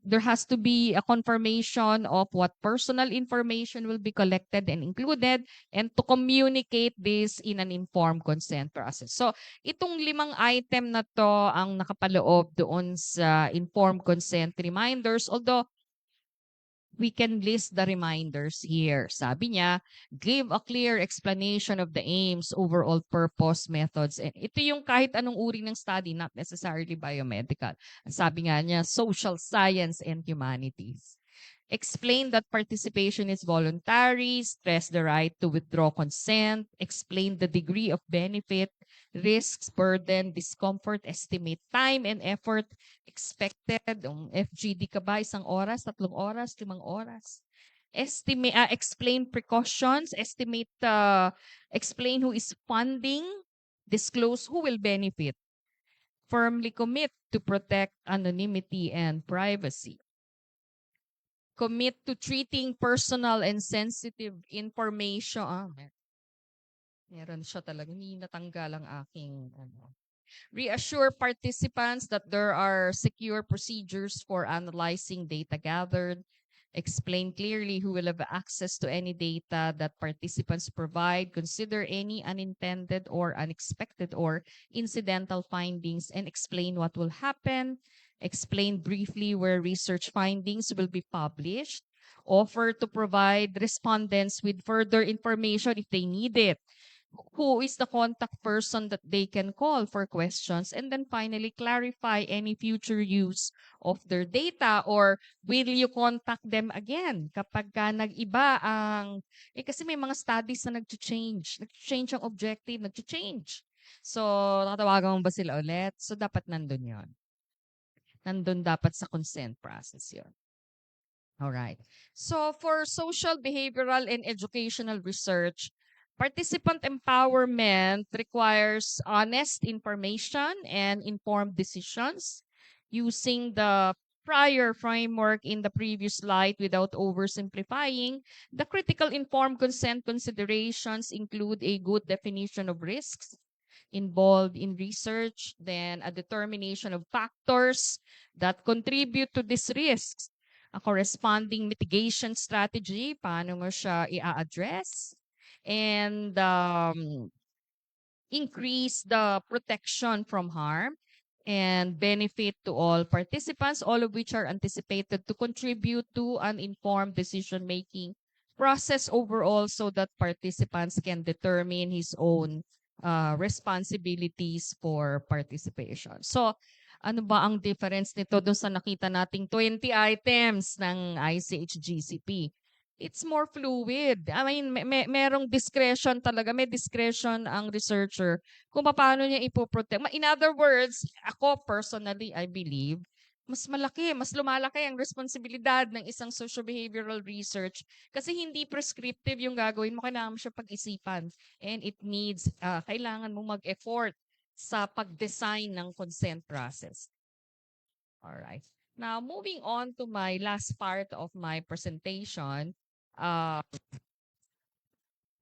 there has to be a confirmation of what personal information will be collected and included, and to communicate this in an informed consent process. So, itong 5 item na to ang nakapaloob doon sa informed consent reminders, although we can list the reminders here. Sabi niya, give a clear explanation of the aims, overall purpose, methods. And ito yung kahit anong uri ng study, not necessarily biomedical. Sabi nga niya, social science and humanities. Explain that participation is voluntary, stress the right to withdraw consent, explain the degree of benefit, risks, burden, discomfort, estimate time and effort expected. FGD ka ba? 1 oras, 3 oras, 5 oras? Explain precautions, explain who is funding, disclose who will benefit. Firmly commit to protect anonymity and privacy. Commit to treating personal and sensitive information. Meron siya talaga. Hindi natanggal ang aking ano. Reassure participants that there are secure procedures for analyzing data gathered. Explain clearly who will have access to any data that participants provide. Consider any unintended or unexpected or incidental findings and explain what will happen. Explain briefly where research findings will be published. Offer to provide respondents with further information if they need it. Who is the contact person that they can call for questions, and then finally clarify any future use of their data, or will you contact them again kapag nag-iba ang kasi may mga studies na nag-change ang objective, nag-change. So tatawagan mo ba sila ulit? So dapat nandun 'yon. Nandun dapat sa consent process 'yon. All right. So for social, behavioral, and educational research, participant empowerment requires honest information and informed decisions using the prior framework in the previous slide without oversimplifying. The critical informed consent considerations include a good definition of risks involved in research, then a determination of factors that contribute to these risks, a corresponding mitigation strategy, paano mo siya i-address, and increase the protection from harm and benefit to all participants, all of which are anticipated to contribute to an informed decision-making process overall so that participants can determine his own responsibilities for participation. So, ano ba ang difference nito doon sa nakita nating 20 items ng ICH-GCP? It's more fluid. I mean, merong discretion talaga. May discretion ang researcher kung paano niya ipoprotect. In other words, ako personally, I believe, mas lumalaki ang responsibilidad ng isang socio-behavioral research kasi hindi prescriptive yung gagawin mo. Kailangan mo siya pag-isipan. And it needs, kailangan mo mag-effort sa pag-design ng consent process. All right. Now, moving on to my last part of my presentation,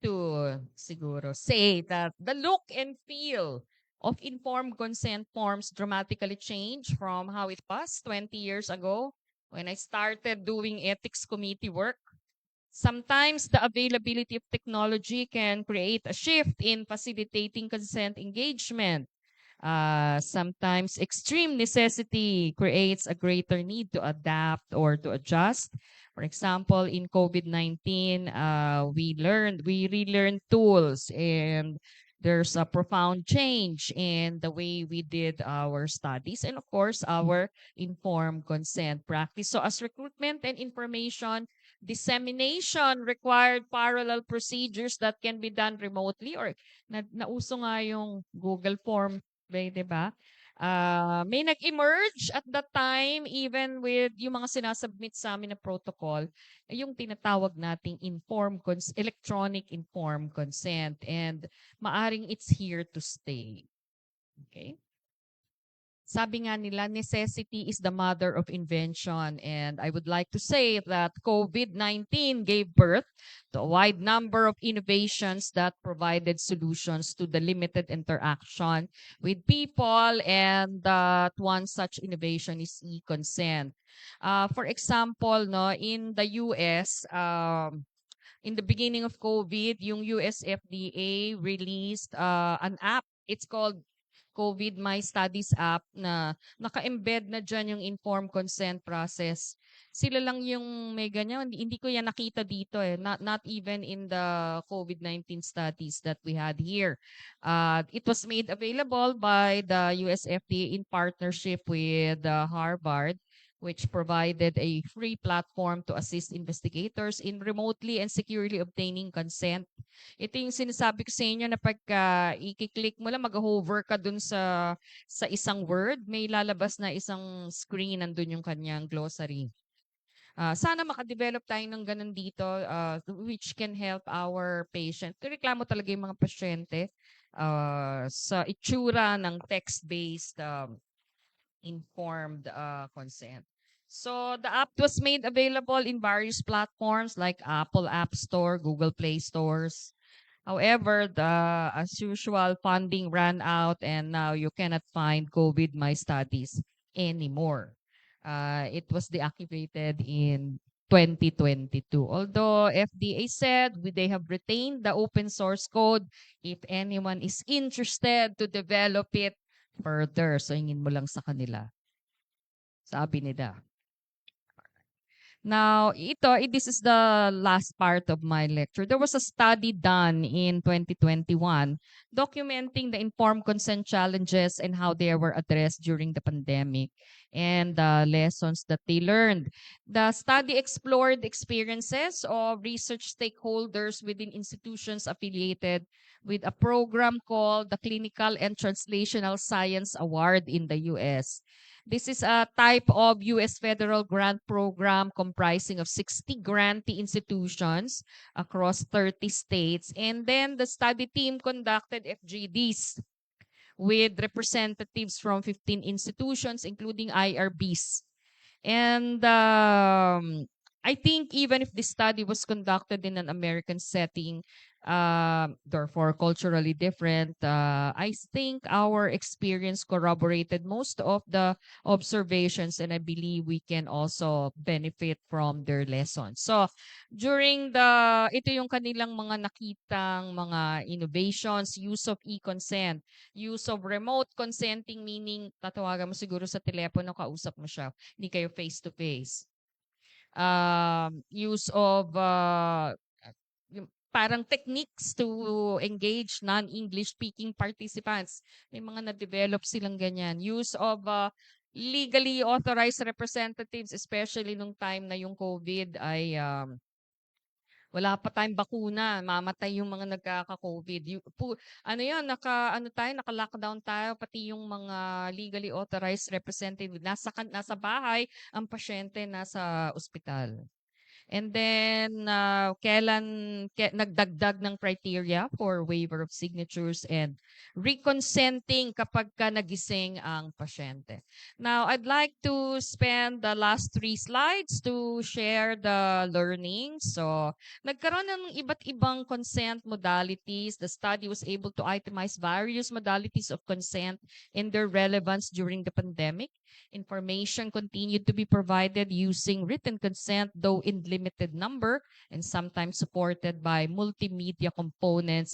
to siguro say that the look and feel of informed consent forms dramatically change from how it was 20 years ago when I started doing ethics committee work. Sometimes the availability of technology can create a shift in facilitating consent engagement. Sometimes extreme necessity creates a greater need to adapt or to adjust. For example, in COVID-19, we relearned tools, and there's a profound change in the way we did our studies and, of course, our informed consent practice. So as recruitment and information dissemination required parallel procedures that can be done remotely, or nauso nga yung Google Form, diba? May nag-emerge at that time, even with yung mga sinasubmit sa amin na protocol, yung tinatawag nating electronic informed consent, and maaring it's here to stay. Okay? Sabi nga nila, necessity is the mother of invention. And I would like to say that COVID-19 gave birth to a wide number of innovations that provided solutions to the limited interaction with people. And one such innovation is e-consent. For example, no, in the US, in the beginning of COVID, yung US FDA released an app. It's called COVID My Studies app na naka-embed na dyan yung informed consent process. Sila lang yung may ganyan. Hindi ko yan nakita dito eh. Not even in the COVID-19 studies that we had here. It was made available by the US FDA in partnership with Harvard, which provided a free platform to assist investigators in remotely and securely obtaining consent. Ito yung sinasabi ko sa inyo na pagka i-click mo lang, mag-hover ka dun sa isang word, may lalabas na isang screen, nandun yung kanyang glossary. Sana makadevelop tayo ng ganun dito which can help our patient. Reklamo talaga yung mga pasyente sa itsura ng text-based informed consent. So the app was made available in various platforms like Apple App Store, Google Play Stores. However, as usual, funding ran out and now you cannot find COVID My Studies anymore. It was deactivated in 2022. Although FDA said they have retained the open source code if anyone is interested to develop it further. So, hingin mo lang sa kanila. Sabi nila. Now, this is the last part of my lecture. There was a study done in 2021 documenting the informed consent challenges and how they were addressed during the pandemic and the lessons that they learned. The study explored experiences of research stakeholders within institutions affiliated with a program called the Clinical and Translational Science Award in the US. This is a type of U.S. federal grant program comprising of 60 grantee institutions across 30 states. And then the study team conducted FGDs with representatives from 15 institutions, including IRBs. And I think even if this study was conducted in an American setting, therefore culturally different, I think our experience corroborated most of the observations, and I believe we can also benefit from their lessons. So, ito yung kanilang mga nakitang mga innovations, use of e-consent, use of remote consenting, meaning tatawagan mo siguro sa telepono, kausap mo siya, hindi kayo face-to-face. Use of yung parang techniques to engage non-English speaking participants. May mga na-develop silang ganyan. Use of legally authorized representatives, especially nung time na yung COVID ay wala pa tayong bakuna, mamatay yung mga nagkaka-COVID. Naka-lockdown tayo, pati yung mga legally authorized representative nasa bahay, ang pasyente nasa ospital. And then, nagdagdag ng criteria for waiver of signatures and reconsenting kapag ka nagising ang pasyente. Now, I'd like to spend the last 3 slides to share the learnings. So, nagkaroon ng iba't ibang consent modalities. The study was able to itemize various modalities of consent and their relevance during the pandemic. Information continued to be provided using written consent, though in limited number and sometimes supported by multimedia components,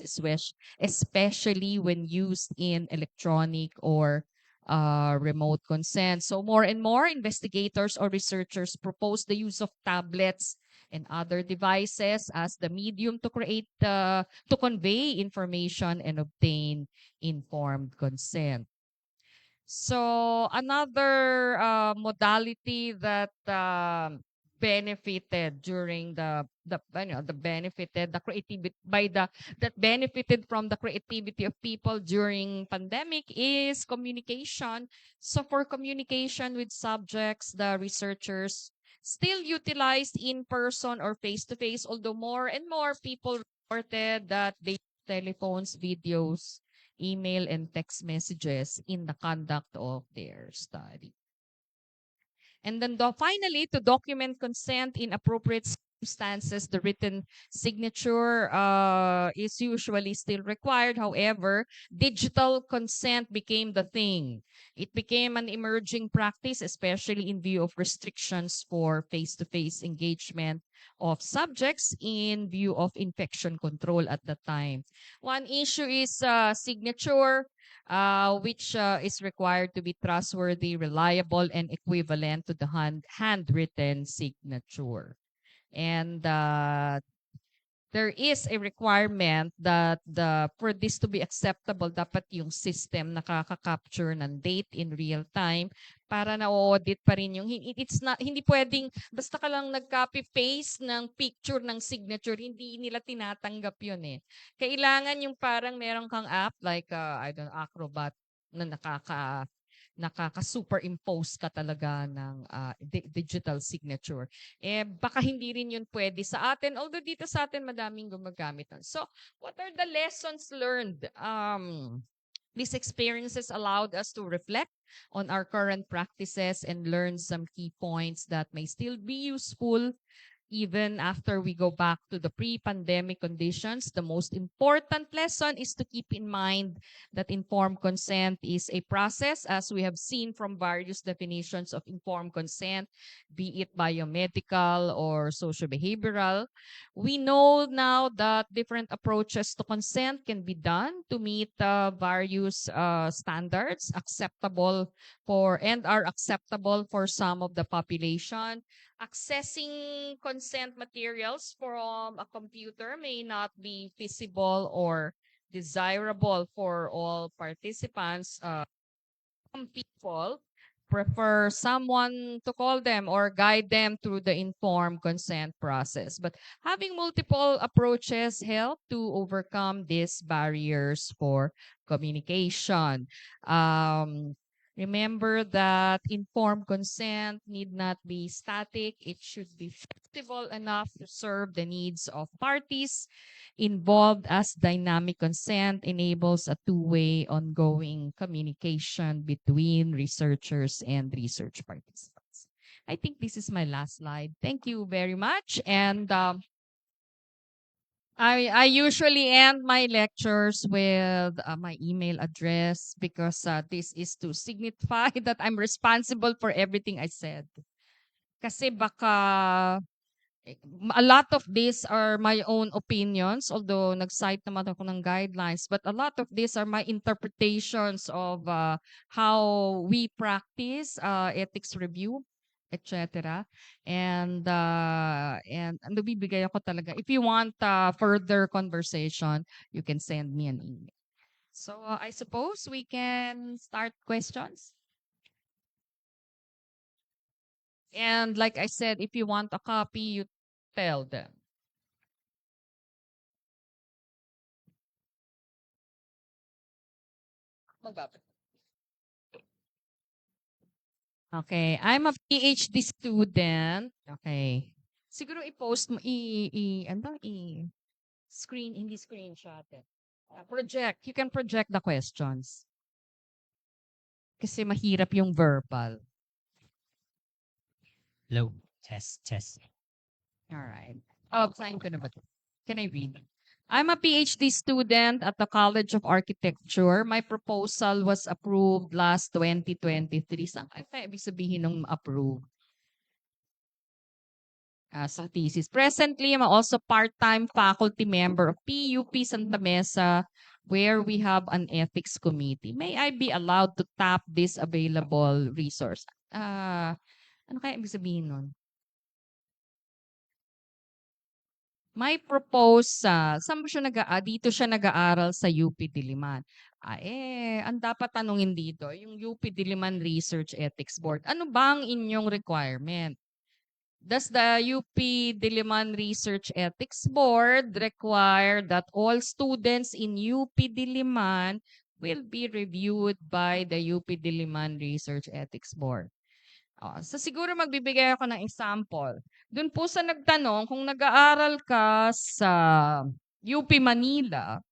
especially when used in electronic or remote consent. So more and more investigators or researchers propose the use of tablets and other devices as the medium to convey information and obtain informed consent. So another modality that benefited during that benefited from the creativity of people during pandemic is communication. So for communication with subjects, the researchers still utilized in-person or face-to-face, although more and more people reported that they use telephones, videos, email, and text messages in the conduct of their study. And then finally, to document consent in appropriate circumstances, the written signature is usually still required. However, digital consent became the thing. It became an emerging practice, especially in view of restrictions for face-to-face engagement of subjects in view of infection control at the time. One issue is signature, which is required to be trustworthy, reliable, and equivalent to the handwritten signature. And there is a requirement that for this to be acceptable, dapat yung system nakaka-capture ng date in real time para na-audit pa rin yung hindi pwedeng basta ka lang nag-copy paste ng picture ng signature, hindi nila tinatanggap yun eh. Kailangan yung parang meron kang app like Acrobat na nakaka-superimpose ka talaga ng digital signature. Baka hindi rin yun pwede sa atin, although dito sa atin madaming gumagamit nun. So, what are the lessons learned? These experiences allowed us to reflect on our current practices and learn some key points that may still be useful even after we go back to the pre-pandemic conditions. The most important lesson is to keep in mind that informed consent is a process, as we have seen from various definitions of informed consent, be it biomedical or socio-behavioral. We know now that different approaches to consent can be done to meet various standards acceptable for and are acceptable for some of the population. Accessing consent materials from a computer may not be feasible or desirable for all participants. Some people prefer someone to call them or guide them through the informed consent process. But having multiple approaches help to overcome these barriers for communication. Remember that informed consent need not be static. It should be flexible enough to serve the needs of parties involved, as dynamic consent enables a two-way ongoing communication between researchers and research participants. I think this is my last slide. Thank you very much. And I usually end my lectures with my email address because this is to signify that I'm responsible for everything I said. Kasi baka a lot of these are my own opinions, although nag-cite naman ako ng guidelines, but a lot of these are my interpretations of how we practice ethics review, etc. And nabibigay ako talaga. If you want further conversation, you can send me an email. So I suppose we can start questions. And like I said, if you want a copy, you tell them. Okay, I'm a PhD student. Okay. Siguro i-post mo, screen, hindi screenshot. Project. You can project the questions. Kasi mahirap yung verbal. Hello. Test. All right. Oh, sign ko na ba? Can I read? I'm a PhD student at the College of Architecture. My proposal was approved last 2023. Saan kaya ibig sabihin ng approve? Sa thesis. Presently, I'm also part-time faculty member of PUP Santa Mesa, where we have an ethics committee. May I be allowed to tap this available resource? Ano kaya ibig sabihin nun? May proposal. Saan siya dito siya nag-aaral sa UP Diliman. Ang dapat tanungin dito, yung UP Diliman Research Ethics Board. Ano ba ang inyong requirement? Does the UP Diliman Research Ethics Board require that all students in UP Diliman will be reviewed by the UP Diliman Research Ethics Board? So siguro magbibigay ako ng example. Doon po sa nagtanong, kung nag-aaral ka sa UP Manila,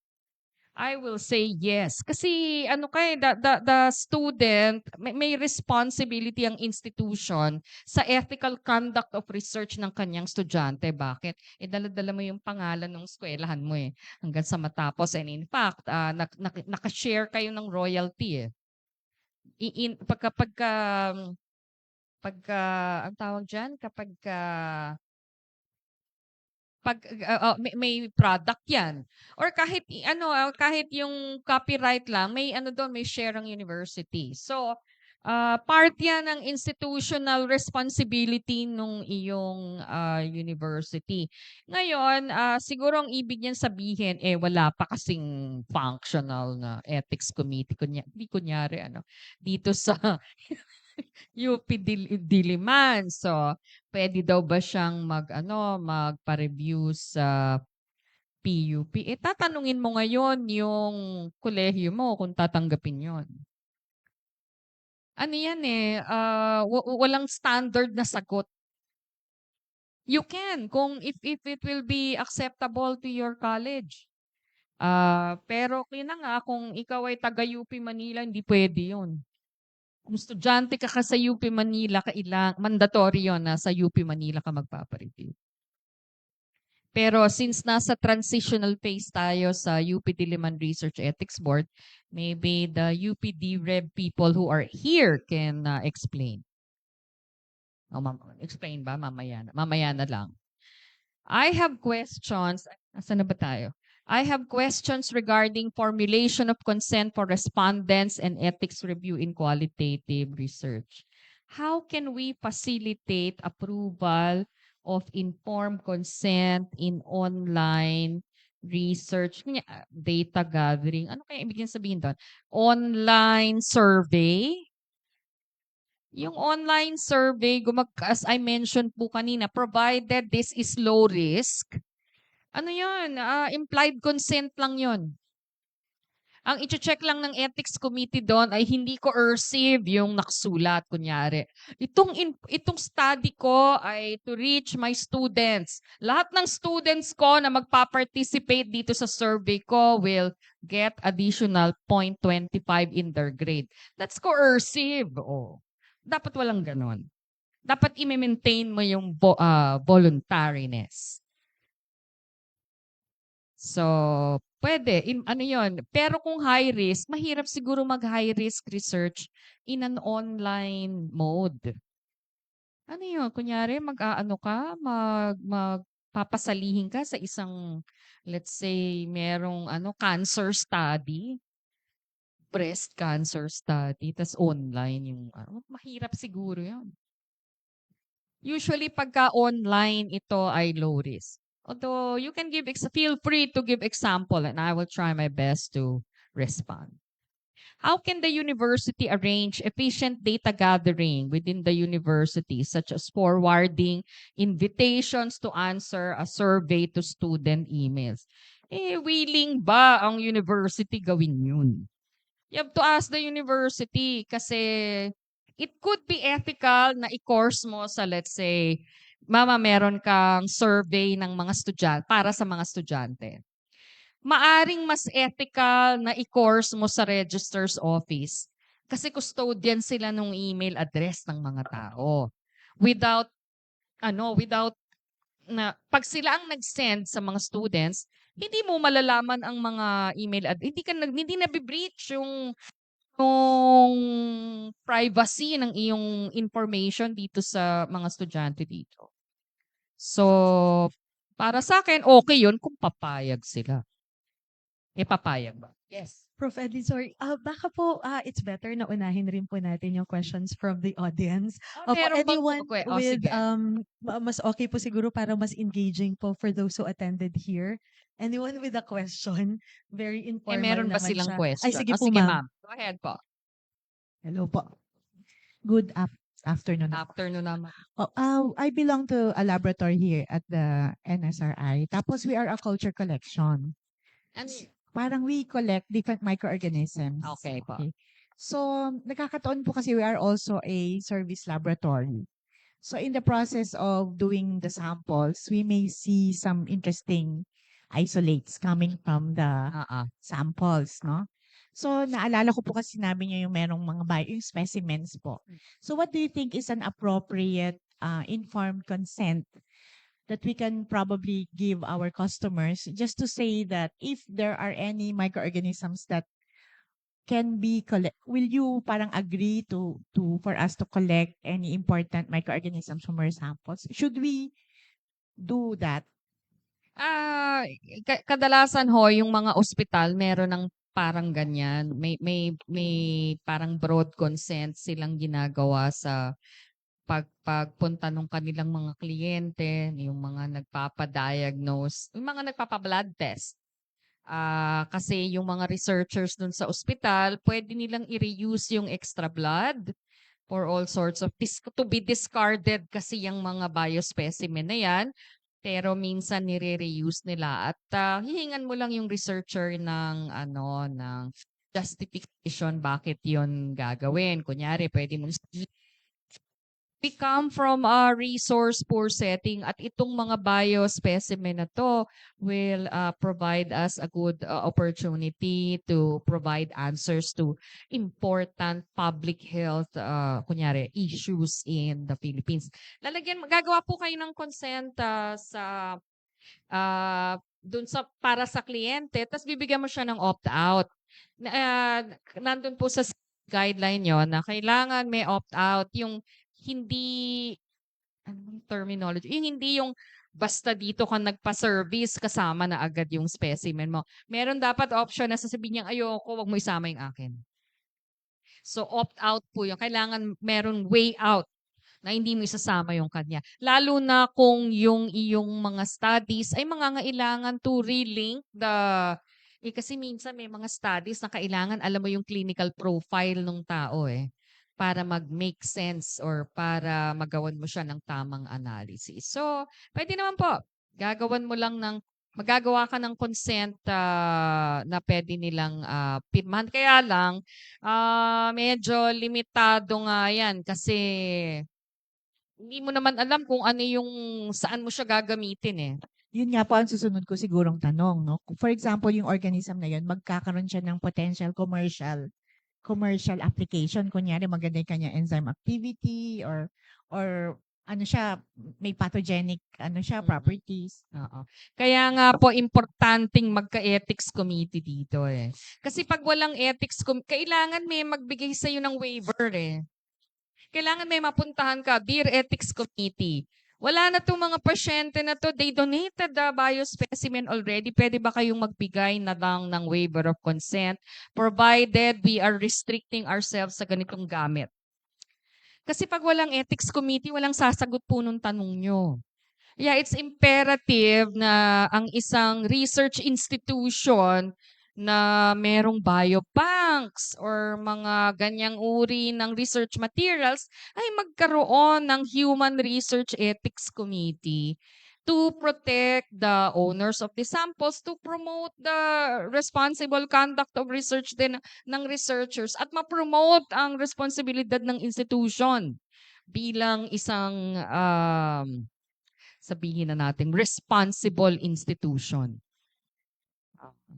I will say yes. Kasi the student, may responsibility ang institution sa ethical conduct of research ng kanyang estudyante. Bakit? Dala-dala mo yung pangalan ng eskwelahan mo hanggang sa matapos. And in fact, nakashare kayo ng royalty ang tawag dyan, kapag may product yan. Or kahit kahit yung copyright lang, may doon, may share ang university. So, part yan ng institutional responsibility nung iyong university. Ngayon, siguro ang ibig niyan sabihin, wala pa kasing functional na ethics committee. Kunyari, dito sa UP Diliman. So, pwede daw ba siyang magpa-review sa PUP? Tatanungin mo ngayon yung kolehiyo mo kung tatanggapin yon. ano yan eh, walang standard na sagot. You can kung if it will be acceptable to your college. Pero kaya nga kung ikaw ay taga UP Manila, hindi pwede 'yun. Kung estudyante ka sa UP Manila, mandatory 'yon na sa UP Manila ka magpapa-review. Pero since nasa transitional phase tayo sa UP Diliman Research Ethics Board, maybe the UP DREB people who are here can explain. Explain ba? Mamaya na lang. I have questions. Nasaan na ba tayo? I have questions regarding formulation of consent for respondents and ethics review in qualitative research. How can we facilitate approval of informed consent in online research? Data gathering. Ano kaya ibig sabihin doon? Online survey? Yung online survey, as I mentioned po kanina, provided this is low risk, ano yun? Implied consent lang yun. Ang i-check lang ng ethics committee doon ay hindi coercive yung nakasulat, kunyari. Itong study ko ay to reach my students. Lahat ng students ko na magpa-participate dito sa survey ko will get additional 0.25 in their grade. That's coercive. Oh. Dapat walang ganon. Dapat i-maintain mo yung voluntariness. So, pwede. Ano yon? Pero kung high risk, mahirap siguro mag-high risk research in an online mode. Ano yun? Kunyari, magpapasalihin ka sa isang, let's say, merong cancer study, breast cancer study, tas online yung, mahirap siguro yun. Usually, pagka online, ito ay low risk. Although you can feel free to give example and I will try my best to respond. How can the university arrange efficient data gathering within the university, such as forwarding invitations to answer a survey to student emails? Willing ba ang university gawin yun? You have to ask the university kasi it could be ethical na i-course mo sa, let's say, meron kang survey ng mga estudyante para sa mga estudyante. Maaring mas ethical na i-course mo sa registrar's office kasi custodian sila ng email address ng mga tao. Without na pag sila ang nag-send sa mga students, hindi mo malalaman ang mga email address. Hindi na bi-breach yung privacy ng iyong information dito sa mga estudyante dito. So, para sa akin, okay yun kung papayag sila. Papayag ba? Yes. Prof. Edlin, sorry. Baka po, it's better na unahin rin po natin yung questions from the audience. Opo, Meron bang anyone with, sige. mas okay po siguro para mas engaging po for those who attended here. Anyone with a question? Very informal meron ba naman silang siya. question? Ay, sige po, sige, ma'am. Go ahead po. Hello po. Good afternoon. Afternoon naman. I belong to a laboratory here at the NSRI. Tapos we are a culture collection. Ano Parang we collect different microorganisms. Okay po. So, nakakataon po kasi we are also a service laboratory. So, in the process of doing the samples, we may see some interesting isolates coming from the samples, no? So, naalala ko po kasi sinabi niyo yung merong yung specimens po. So, what do you think is an appropriate informed consent that we can probably give our customers just to say that if there are any microorganisms that can be will you parang agree for us to collect any important microorganisms from our samples? Should we do that? Kadalasan yung mga ospital meron ng parang ganyan. May parang broad consent silang ginagawa sa pagpunta ng kanilang mga kliyente, yung mga nagpapa-diagnose, yung mga nagpapa-blood test. Kasi yung mga researchers dun sa ospital, pwede nilang i-reuse yung extra blood for all sorts of to be discarded kasi yung mga biospecimen na yan. Pero minsan nire-reuse nila at hihingan mo lang yung researcher ng justification bakit yon gagawin. Kunyari, pwede mo we come from a resource poor setting at itong mga biospecimen na to will provide us a good opportunity to provide answers to important public health kunyari issues in the Philippines. Gagawa po kayo ng consent dun sa para sa kliyente, tapos bibigyan mo siya ng opt-out. Nandun po sa guideline yon na kailangan may opt-out yung hindi anong terminology, yung hindi yung basta dito ka nagpa-service kasama na agad yung specimen mo. Meron dapat option na sasabihin niya ayoko, wag mo isama yung akin. So opt-out po yun. Kailangan meron way out na hindi mo isasama yung kanya. Lalo na kung yung iyong mga studies ay mangangailangan to relink kasi minsan may mga studies na kailangan alam mo yung clinical profile ng tao para mag-make sense or para magawan mo siya ng tamang analysis. So, pwede naman po. Magagawa ka ng consent na pwede nilang pirmahan. Kaya lang, medyo limitado nga yan kasi hindi mo naman alam kung ano yung saan mo siya gagamitin Yun nga po ang susunod ko sigurong tanong, no? For example, yung organism na yun, magkakaroon siya ng potential commercial application. Kunyari, maganda yung kanya enzyme activity or ano siya, may pathogenic properties. Oo. Kaya nga po importanteng magka-ethics committee dito Kasi pag walang ethics kailangan may magbigay sa iyo ng waiver Kailangan may mapuntahan ka, Dear Ethics Committee. Wala na itong mga pasyente na to, they donated the biospecimen already. Pwede ba kayong magbigay na lang ng waiver of consent provided we are restricting ourselves sa ganitong gamit? Kasi pag walang ethics committee, walang sasagot po nung tanong nyo. Yeah, it's imperative na ang isang research institution na merong biobanks or mga ganyang uri ng research materials ay magkaroon ng Human Research Ethics Committee to protect the owners of the samples, to promote the responsible conduct of research din ng researchers at ma-promote ang responsibilidad ng institution bilang isang sabihin na natin responsible institution.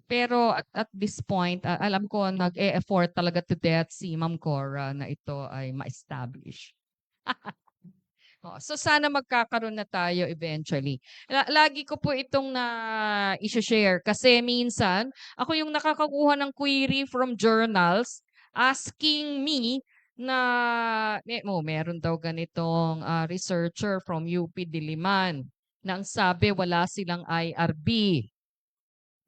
Pero at this point, alam ko nag-e-effort talaga to death si Ma'am Cora na ito ay ma-establish. So sana magkakaroon na tayo eventually. Lagi ko po itong i-share kasi minsan ako yung nakakakuha ng query from journals asking me na meron daw ganitong researcher from UP Diliman na ang sabi wala silang IRB.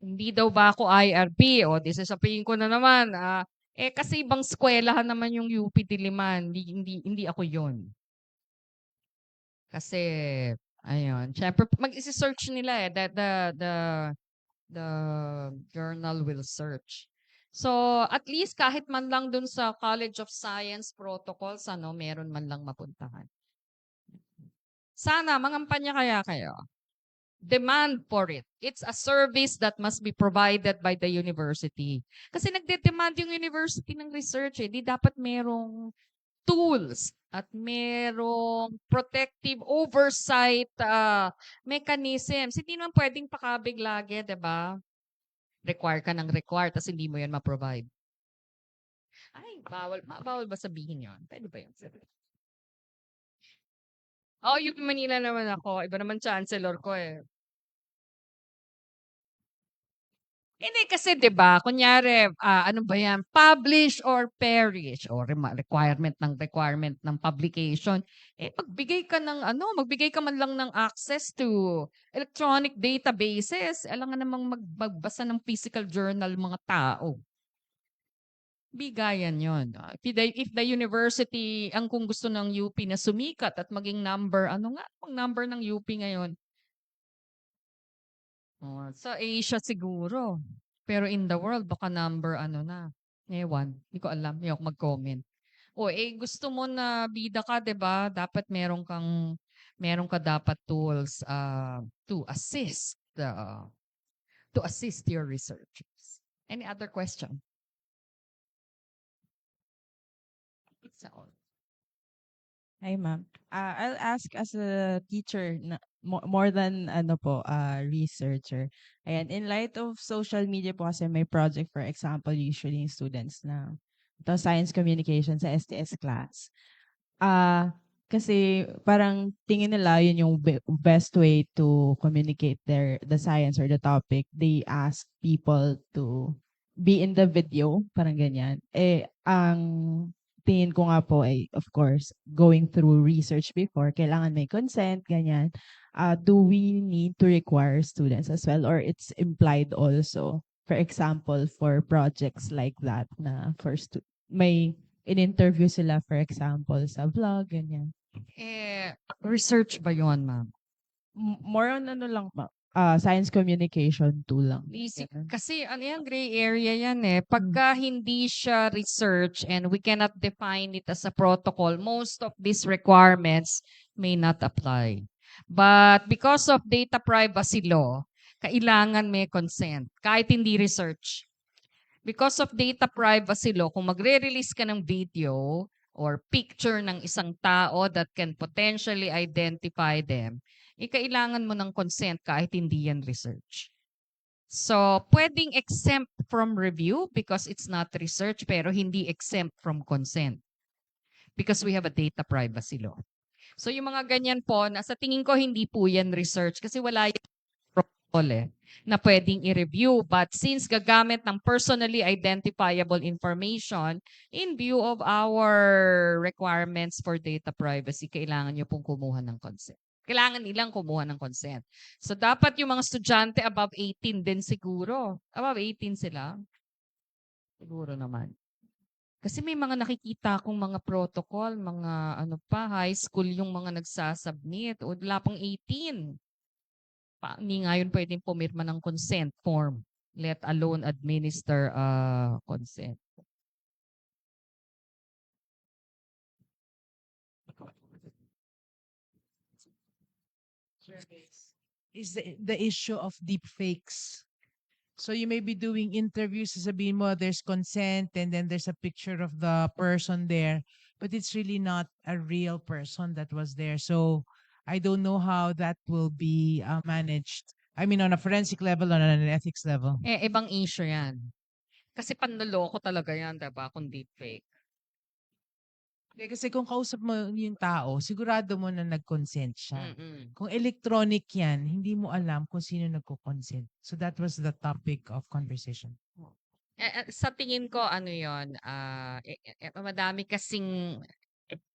Hindi daw ba ako IRB? O, sasabihin ko na naman, kasi ibang eskwelahan naman yung UP Diliman. Hindi ako yon. Kasi, ayun, syempre, mag-search nila the journal will search. So, at least kahit man lang dun sa College of Science protocols, meron man lang mapuntahan. Sana, mangampanya kaya kayo. Demand for it. It's a service that must be provided by the university. Kasi nagde-demand yung university ng research Di dapat merong tools at merong protective oversight mechanisms. Hindi naman pwedeng pakabig lagi, diba? Require ka ng require tapos hindi mo yan ma-provide. Ay, bawal ba sabihin yon? Pwede ba yun? UP Manila naman ako. Iba naman chancellor ko Hindi kasi 'di ba, kunyari ano ba 'yan, publish or perish or requirement ng publication. Magbigay ka man lang ng access to electronic databases. Alangan namang magbasa ng physical journal mga tao. Bigayan 'yon. If the university ang kung gusto ng UP na sumikat at maging number, ang number ng UP ngayon? Sa Asia siguro. Pero in the world, baka number na. Ewan, hindi ko alam. Hindi ako mag-comment. Gusto mo na bida ka, 'di ba? Dapat meron ka dapat tools to assist your researchers. Any other question? Sa all. Hi, ma'am. I'll ask as a teacher na more than ano po, researcher. Ayan, in light of social media po kasi may project, for example, usually yung students na ito, science communication sa STS class. Kasi parang tingin nila yun yung best way to communicate the science or the topic. They ask people to be in the video, parang ganyan. Ang tingin ko nga po ay, of course, going through research before, kailangan may consent, ganyan. Do we need to require students as well or it's implied also? For example, for projects like that na may in-interview sila, for example, sa vlog, ganyan. Research ba yun, ma'am? More on ano lang, science communication tool lang. Basic. Ganun. Kasi ano yan, gray area yan eh. Pagka hindi siya research and we cannot define it as a protocol, most of these requirements may not apply. But because of data privacy law, kailangan may consent kahit hindi research. Because of data privacy law, kung magre-release ka ng video or picture ng isang tao that can potentially identify them, kailangan mo ng consent kahit hindi yan research. So, pwedeng exempt from review because it's not research, pero hindi exempt from consent because we have a data privacy law. So, yung mga ganyan po, sa tingin ko hindi po yan research kasi wala yung protocol na pwedeng i-review. But since gagamit ng personally identifiable information, in view of our requirements for data privacy, kailangan nyo pong kumuha ng consent. Kailangan nilang kumuha ng consent. So, dapat yung mga estudyante above 18 din siguro. Above 18 sila. Siguro naman. Kasi may mga nakikita akong mga protocol, mga ano pa, high school yung mga nagsasubmit. O wala pang 18. Hindi nga yun pwedeng pumirma ng consent form. Let alone administer consent. Is the issue of deep fakes. So you may be doing interviews, sasabihin mo there's consent and then there's a picture of the person there, but it's really not a real person that was there. So I don't know how that will be managed. I mean, on a forensic level, on an ethics level. Ibang issue yan. Kasi panloloko talaga yan, diba? Kung deepfake. Kasi kung kausap mo yung tao, sigurado mo na nag-consent siya. Mm-mm. Kung electronic yan, hindi mo alam kung sino nagko-consent. So that was the topic of conversation. Sa tingin ko, ano yun, madami kasing,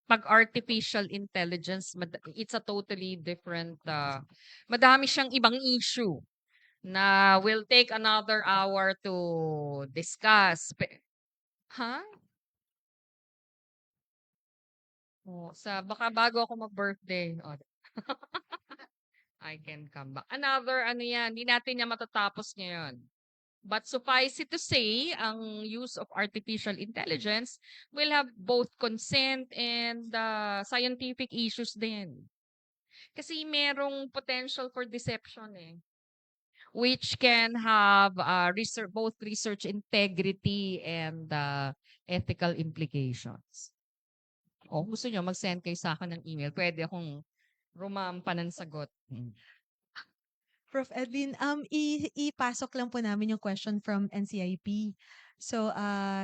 pag artificial intelligence, it's a totally different, madami siyang ibang issue na will take another hour to discuss. Ha? Baka bago ako mag-birthday. I can come back. Another, ano yan, hindi natin yan matatapos ngayon. But suffice it to say, ang use of artificial intelligence will have both consent and scientific issues din. Kasi merong potential for deception which can have both research integrity and ethical implications. O gusto nyo, mag-send kayo sa akin ng email. Pwede akong rumampa ng sagot. Prof. Edwin, ipasok lang po namin yung question from NCIP. So,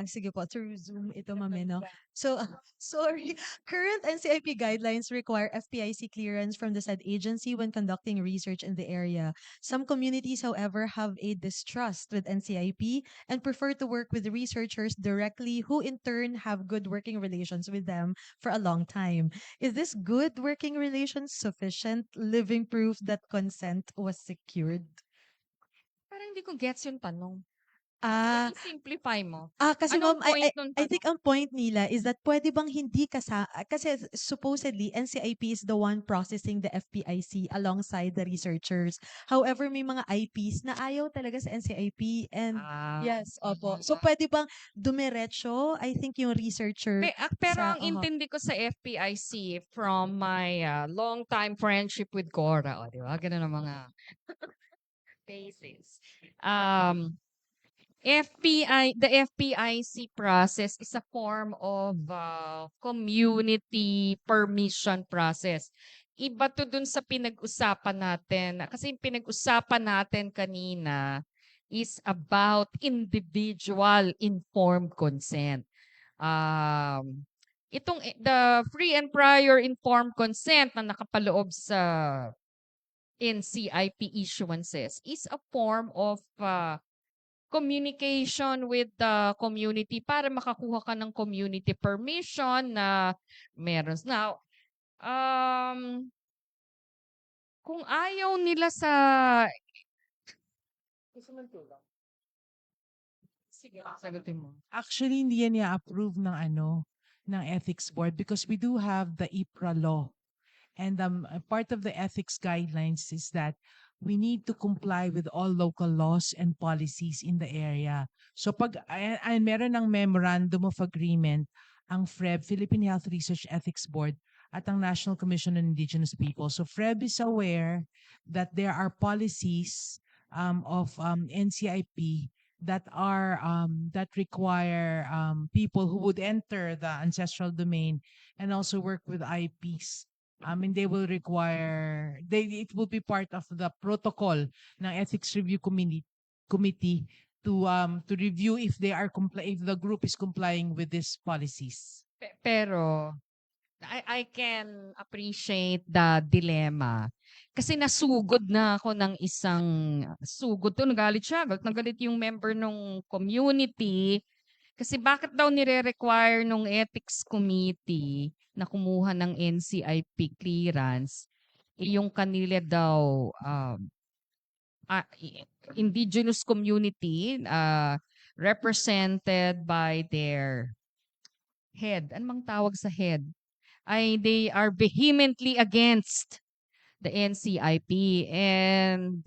sige po, through Zoom ito mameno. So, sorry. Current NCIP guidelines require FPIC clearance from the said agency when conducting research in the area. Some communities, however, have a distrust with NCIP and prefer to work with researchers directly who in turn have good working relations with them for a long time. Is this good working relations sufficient living proof that consent was secured? Parang hindi ko gets yung tanong. Simplify mo. Kasi Anong ma'am, point nun I think ang point nila is that pwede bang hindi kasi supposedly NCIP is the one processing the FPIC alongside the researchers. However, may mga IPs na ayaw talaga sa NCIP and yes, opo. So pwede bang dumiretso, I think yung researcher Pero ang intindi ko sa FPIC from my long time friendship with Cora, di ba? Ganun ang mga basis. the FPIC process is a form of community permission process. Iba to dun sa pinag-usapan natin. Kasi yung pinag-usapan natin kanina is about individual informed consent. The free and prior informed consent na nakapaloob sa NCIP issuances is a form of communication with the community para makakuha ka ng community permission na meron. Now, kung ayaw nila sa... Sige, sagutin mo. Actually, hindi yan i-approve ng ethics board because we do have the IPRA law. And a part of the ethics guidelines is that we need to comply with all local laws and policies in the area. So ay meron ng memorandum of agreement ang FREB, Philippine Health Research Ethics Board, at ang National Commission on Indigenous People. So FREB is aware that there are policies of NCIP that require people who would enter the ancestral domain and also work with IPs. And they will require, it will be part of the protocol ng Ethics Review Committee to review if if the group is complying with these policies. Pero I can appreciate the dilemma. Kasi nasugod na ako ng isang sugod to, nagalit siya, nagalit yung member ng community. Kasi bakit daw nire-require nung ethics committee na kumuha ng NCIP clearance, yung kanila daw indigenous community represented by their head. Ano mang tawag sa head? They are vehemently against the NCIP, and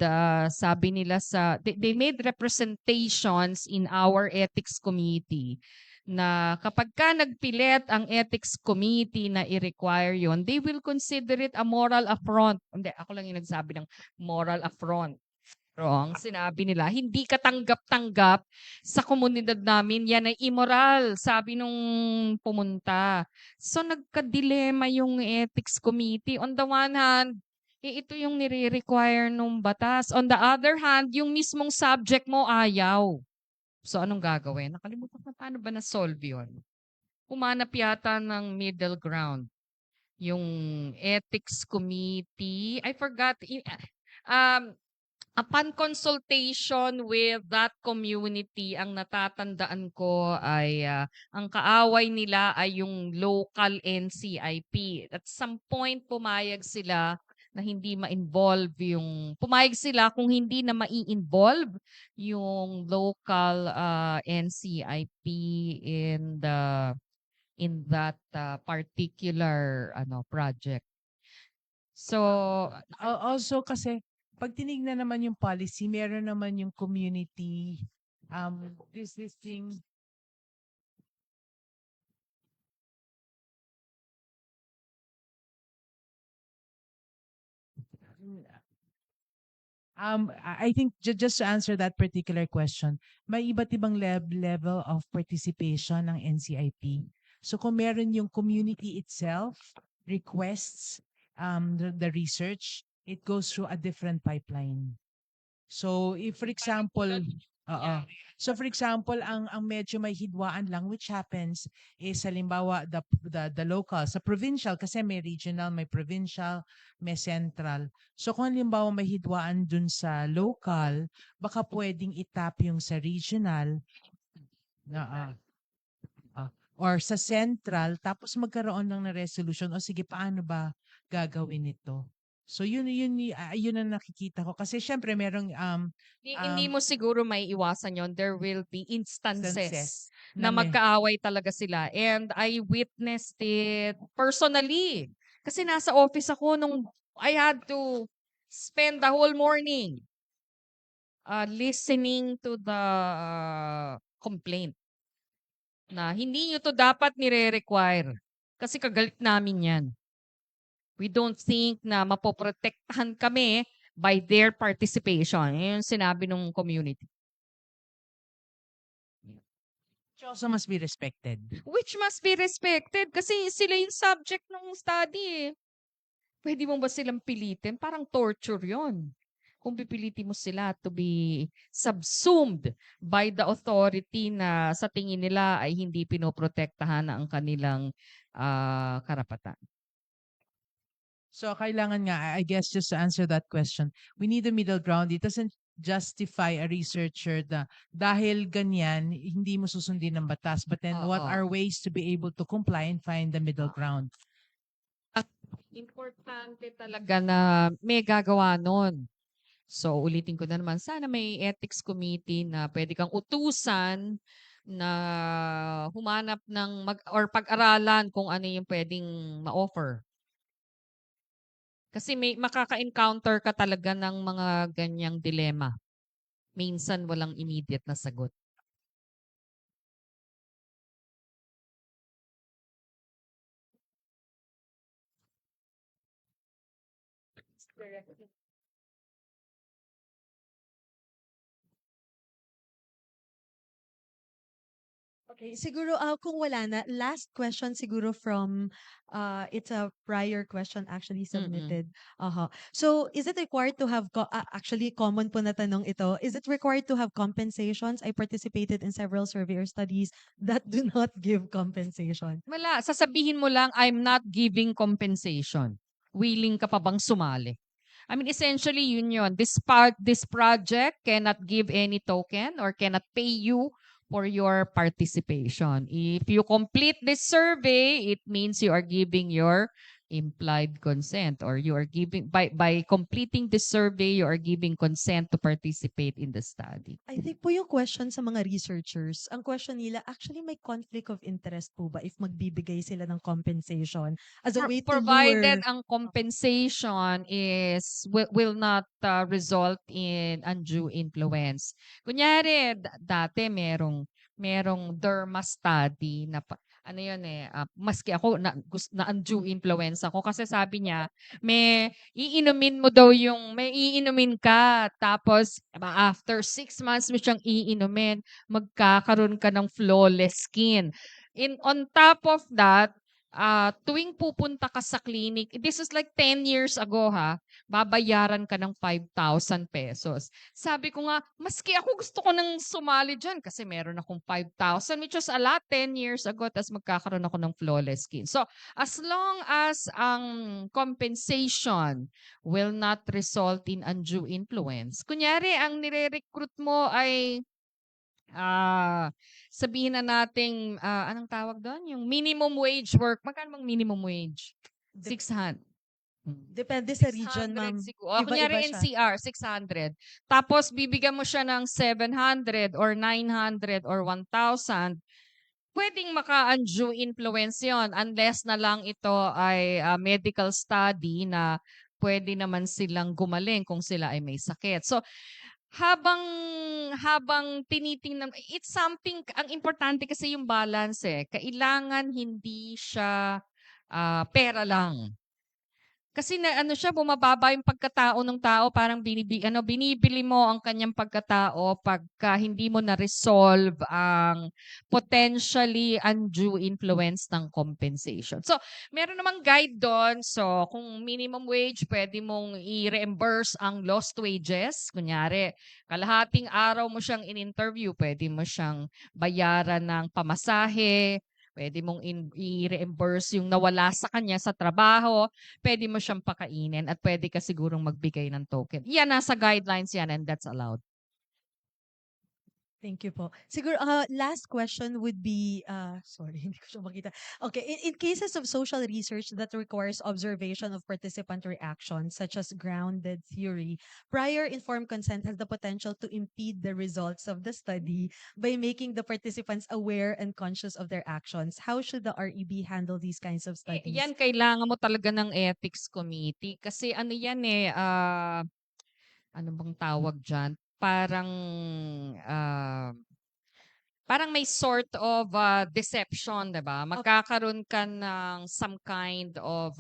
sabi nila they made representations in our ethics committee na kapag ka nagpilit ang ethics committee na i-require yon, they will consider it a moral affront. Hindi, ako lang yung nagsabi ng moral affront. Wrong. Sinabi nila, hindi ka tanggap-tanggap sa komunidad namin. Yan ay immoral, sabi nung pumunta. So nagka-dilema yung ethics committee. On the one hand, ito yung nire-require nung batas. On the other hand, yung mismong subject mo ayaw. So anong gagawin? Nakalimutan na paano ba na-solve yun? Pumanap yata ng middle ground. Yung ethics committee, I forgot. Upon consultation with that community, ang natatandaan ko ay ang kaaway nila ay yung local NCIP. At some point, pumayag sila na hindi ma-involve pumayag sila kung hindi na mai-involve yung local NCIP in that particular project. So, Also kasi pag tinignan naman yung policy, meron naman yung community this thing. I think just to answer that particular question, may iba't ibang level of participation ng NCIP. So kung meron yung community itself requests the research, it goes through a different pipeline. So if for example, So for example, ang medyo may hidwaan lang which happens is halimbawa the local sa provincial kasi may regional, may provincial, may central. So kung halimbawa may hidwaan dun sa local, baka pwedeng itap yung sa regional or sa central tapos magkaroon lang ng resolution o sige paano ba gagawin ito. So yun ang nakikita ko kasi syempre merong hindi mo siguro may iwasan yon. There will be instances na may- magkaaway talaga sila. And I witnessed it personally. Kasi nasa office ako nung I had to spend the whole morning listening to the complaint na hindi nyo to dapat nire-require. Kasi kagalit namin yan. We don't think na mapoprotektahan kami by their participation. Yun yung sinabi ng community. Which also must be respected. Which must be respected kasi sila yung subject ng study eh. Pwede mo ba silang pilitin? Parang torture yon. Kung pipilitin mo sila to be subsumed by the authority na sa tingin nila ay hindi pinoprotektahan ang kanilang karapatan. So kailangan nga, I guess just to answer that question, we need a middle ground. It doesn't justify a researcher na dahil ganyan, hindi mo susundin ng batas. But then what Oo. are ways to be able to comply and find the middle ground? At importante talaga na may gagawa nun. So ulitin ko na naman, sana may ethics committee na pwede kang utusan na humanap ng or pag-aralan kung ano yung pwedeng ma-offer. Kasi may makaka-encounter ka talaga ng mga ganyang dilema. Minsan walang immediate na sagot. Okay, siguro kung wala na, last question siguro from it's a prior question actually submitted. So, is it required to have actually common po na tanong ito? Is it required to have compensations? I participated in several survey or studies that do not give compensation. Wala, sasabihin mo lang, I'm not giving compensation. Willing ka pa bang sumali? I mean, essentially, yun. This project cannot give any token or cannot pay you for your participation. If you complete this survey, it means you are giving your implied consent or you are giving, by completing this survey, you are giving consent to participate in the study. I think po yung question sa mga researchers, ang question nila, actually may conflict of interest po ba if magbibigay sila ng compensation as a way to Provided lure? ang compensation will not result in undue influence. Kunyari, dati merong derma study na ano yun maski ako na undue influence ako kasi sabi niya may iinumin ka tapos after 6 months mo siyang iinumin, magkakaroon ka ng flawless skin. On top of that, tuwing pupunta ka sa clinic, this is like 10 years ago babayaran ka ng 5,000 pesos. Sabi ko nga, maski ako gusto ko nang sumali dyan kasi meron akong 5,000 which was a lot 10 years ago tapos magkakaroon ako ng flawless skin. So, as long as ang compensation will not result in undue influence, kunyari ang nire-recruit mo ay sabihin na nating anong tawag doon? Yung minimum wage work. Magkano bang minimum wage? 600. Depende sa region, 600 ma'am. siguro. Iba-iba Kunyari siya. NCR, 600. Tapos bibigyan mo siya ng 700 or 900 or 1,000. Pwedeng maka-undue influence yon unless na lang ito ay medical study na pwede naman silang gumaling kung sila ay may sakit. So, habang tinitingnan, it's something, ang importante kasi yung balance Kailangan hindi siya pera lang. Kasi na ano siya, bumababa yung pagkatao ng tao, parang binibili mo ang kanyang pagkatao pagka hindi mo na-resolve ang potentially undue influence ng compensation. So, meron namang guide doon. So, kung minimum wage, pwede mong i-reimburse ang lost wages. Kunyari, kalahating araw mo siyang in-interview, pwede mo siyang bayaran ng pamasahe, pwede mong i-reimburse yung nawala sa kanya sa trabaho, pwede mo siyang pakainin at pwede ka sigurong magbigay ng token. Yan, nasa guidelines yan and that's allowed. Thank you po. Siguro, last question would be, sorry, hindi ko siya makita. Okay, in cases of social research that requires observation of participant reactions, such as grounded theory, prior informed consent has the potential to impede the results of the study by making the participants aware and conscious of their actions. How should the REB handle these kinds of studies? Yan, kailangan mo talaga ng ethics committee kasi ano yan ano bang tawag dyan? Parang may sort of deception, 'di ba? Magkakaroon ka ng some kind of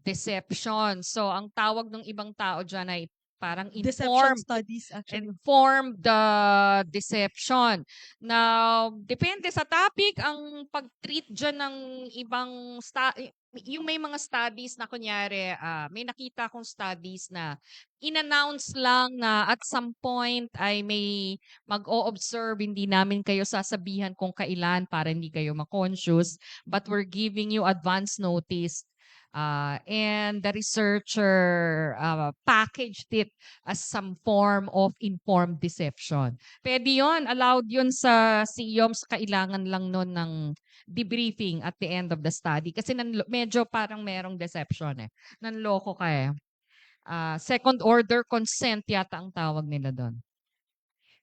deception. So ang tawag ng ibang tao diyan ay parang Deception informed studies actually. informed deception. Now, depende sa topic ang pag-treat dyan ng ibang yung may mga studies na kunyari, may nakita akong studies na in-announce lang na at some point ay may mag-o-observe, hindi namin kayo sasabihan kung kailan para hindi kayo ma-conscious, but we're giving you advance notice. And the researcher packaged it as some form of informed deception. Pwede yun, allowed yun sa CEOMS, kailangan lang nun ng debriefing at the end of the study. Kasi medyo parang merong deception eh. Nanloko ka eh. Second order consent yata ang tawag nila doon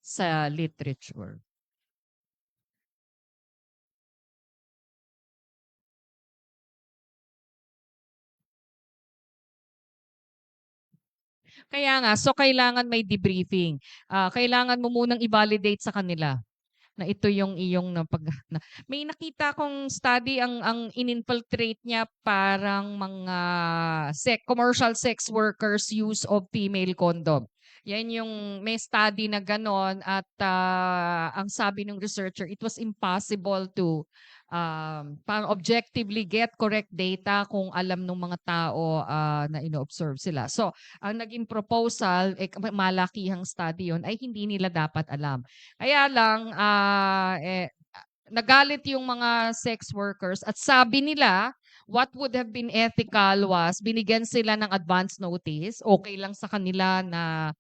sa literature. Kaya nga, so kailangan may debriefing. Kailangan mo munang i-validate sa kanila na ito yung iyong may nakita kong study ang in-infiltrate niya parang mga commercial sex workers use of female condom. Yan yung may study na ganon at ang sabi ng researcher, it was impossible to parang objectively get correct data kung alam ng mga tao na ino-observe sila. So, ang naging proposal, malakihang study yon ay hindi nila dapat alam. Kaya lang, nagalit yung mga sex workers at sabi nila, what would have been ethical was binigyan sila ng advance notice. Okay lang sa kanila na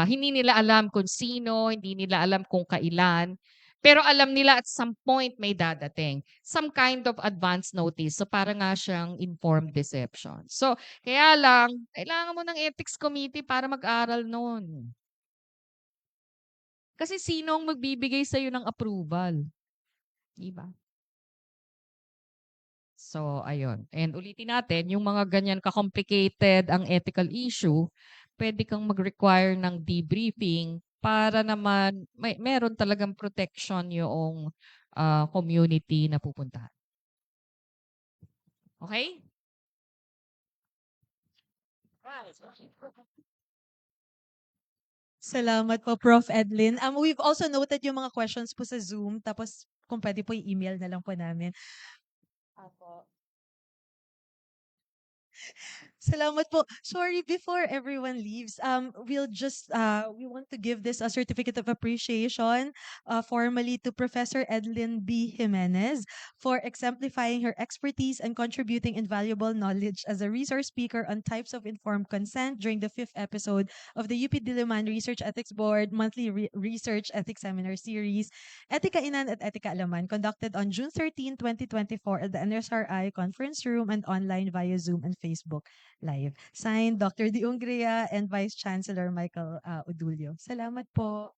hindi nila alam kung sino, hindi nila alam kung kailan. Pero alam nila at some point may dadating. Some kind of advance notice. So para nga siyang informed deception. So kaya lang, kailangan mo ng ethics committee para mag-aral noon. Kasi sino ang magbibigay sa'yo ng approval? Diba? So, ayun. And ulitin natin, yung mga ganyan ka-complicated ang ethical issue, pwede kang mag-require ng debriefing para naman meron talagang protection yung community na pupuntahan. Okay? Salamat po, Prof. Edlin. We've also noted yung mga questions po sa Zoom. Tapos, kung pwede po i-email na lang po namin. Apo. Salamat po. Sorry, before everyone leaves, we'll just, we want to give this a certificate of appreciation formally to Professor Edlin B. Jimenez for exemplifying her expertise and contributing invaluable knowledge as a resource speaker on types of informed consent during the 5th episode of the UP Diliman Research Ethics Board monthly research ethics seminar series, Etika Inan at Etika Alaman, conducted on June 13, 2024 at the NSRI conference room and online via Zoom and Facebook Live. Signed, Dr. D. Ungria and Vice Chancellor Michael Udulio. Salamat po.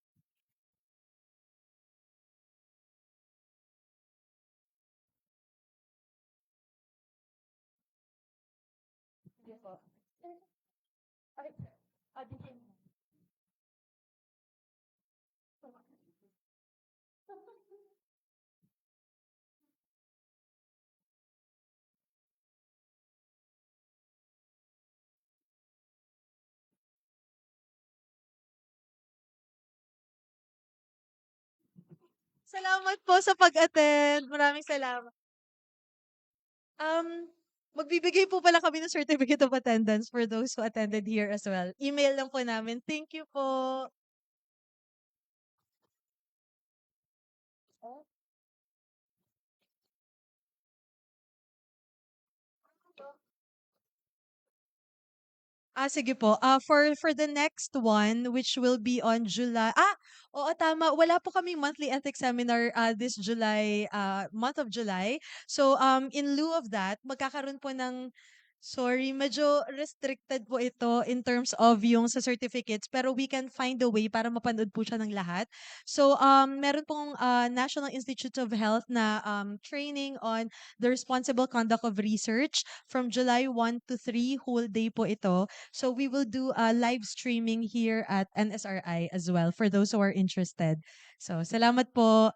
Salamat po sa pag-attend. Maraming salamat. Magbibigay po pala kami ng certificate of attendance for those who attended here as well. Email lang po namin. Thank you po. Sige po. For the next one, which will be on July. Oo, tama. Wala po kaming monthly ethics seminar this July, month of July. So, in lieu of that, magkakaroon po ng, sorry, medyo restricted po ito in terms of yung sa certificates, pero we can find a way para mapanood po siya ng lahat. So, meron pong National Institute of Health na training on the responsible conduct of research from July 1 to 3, whole day po ito. So, we will do live streaming here at NSRI as well for those who are interested. So, salamat po.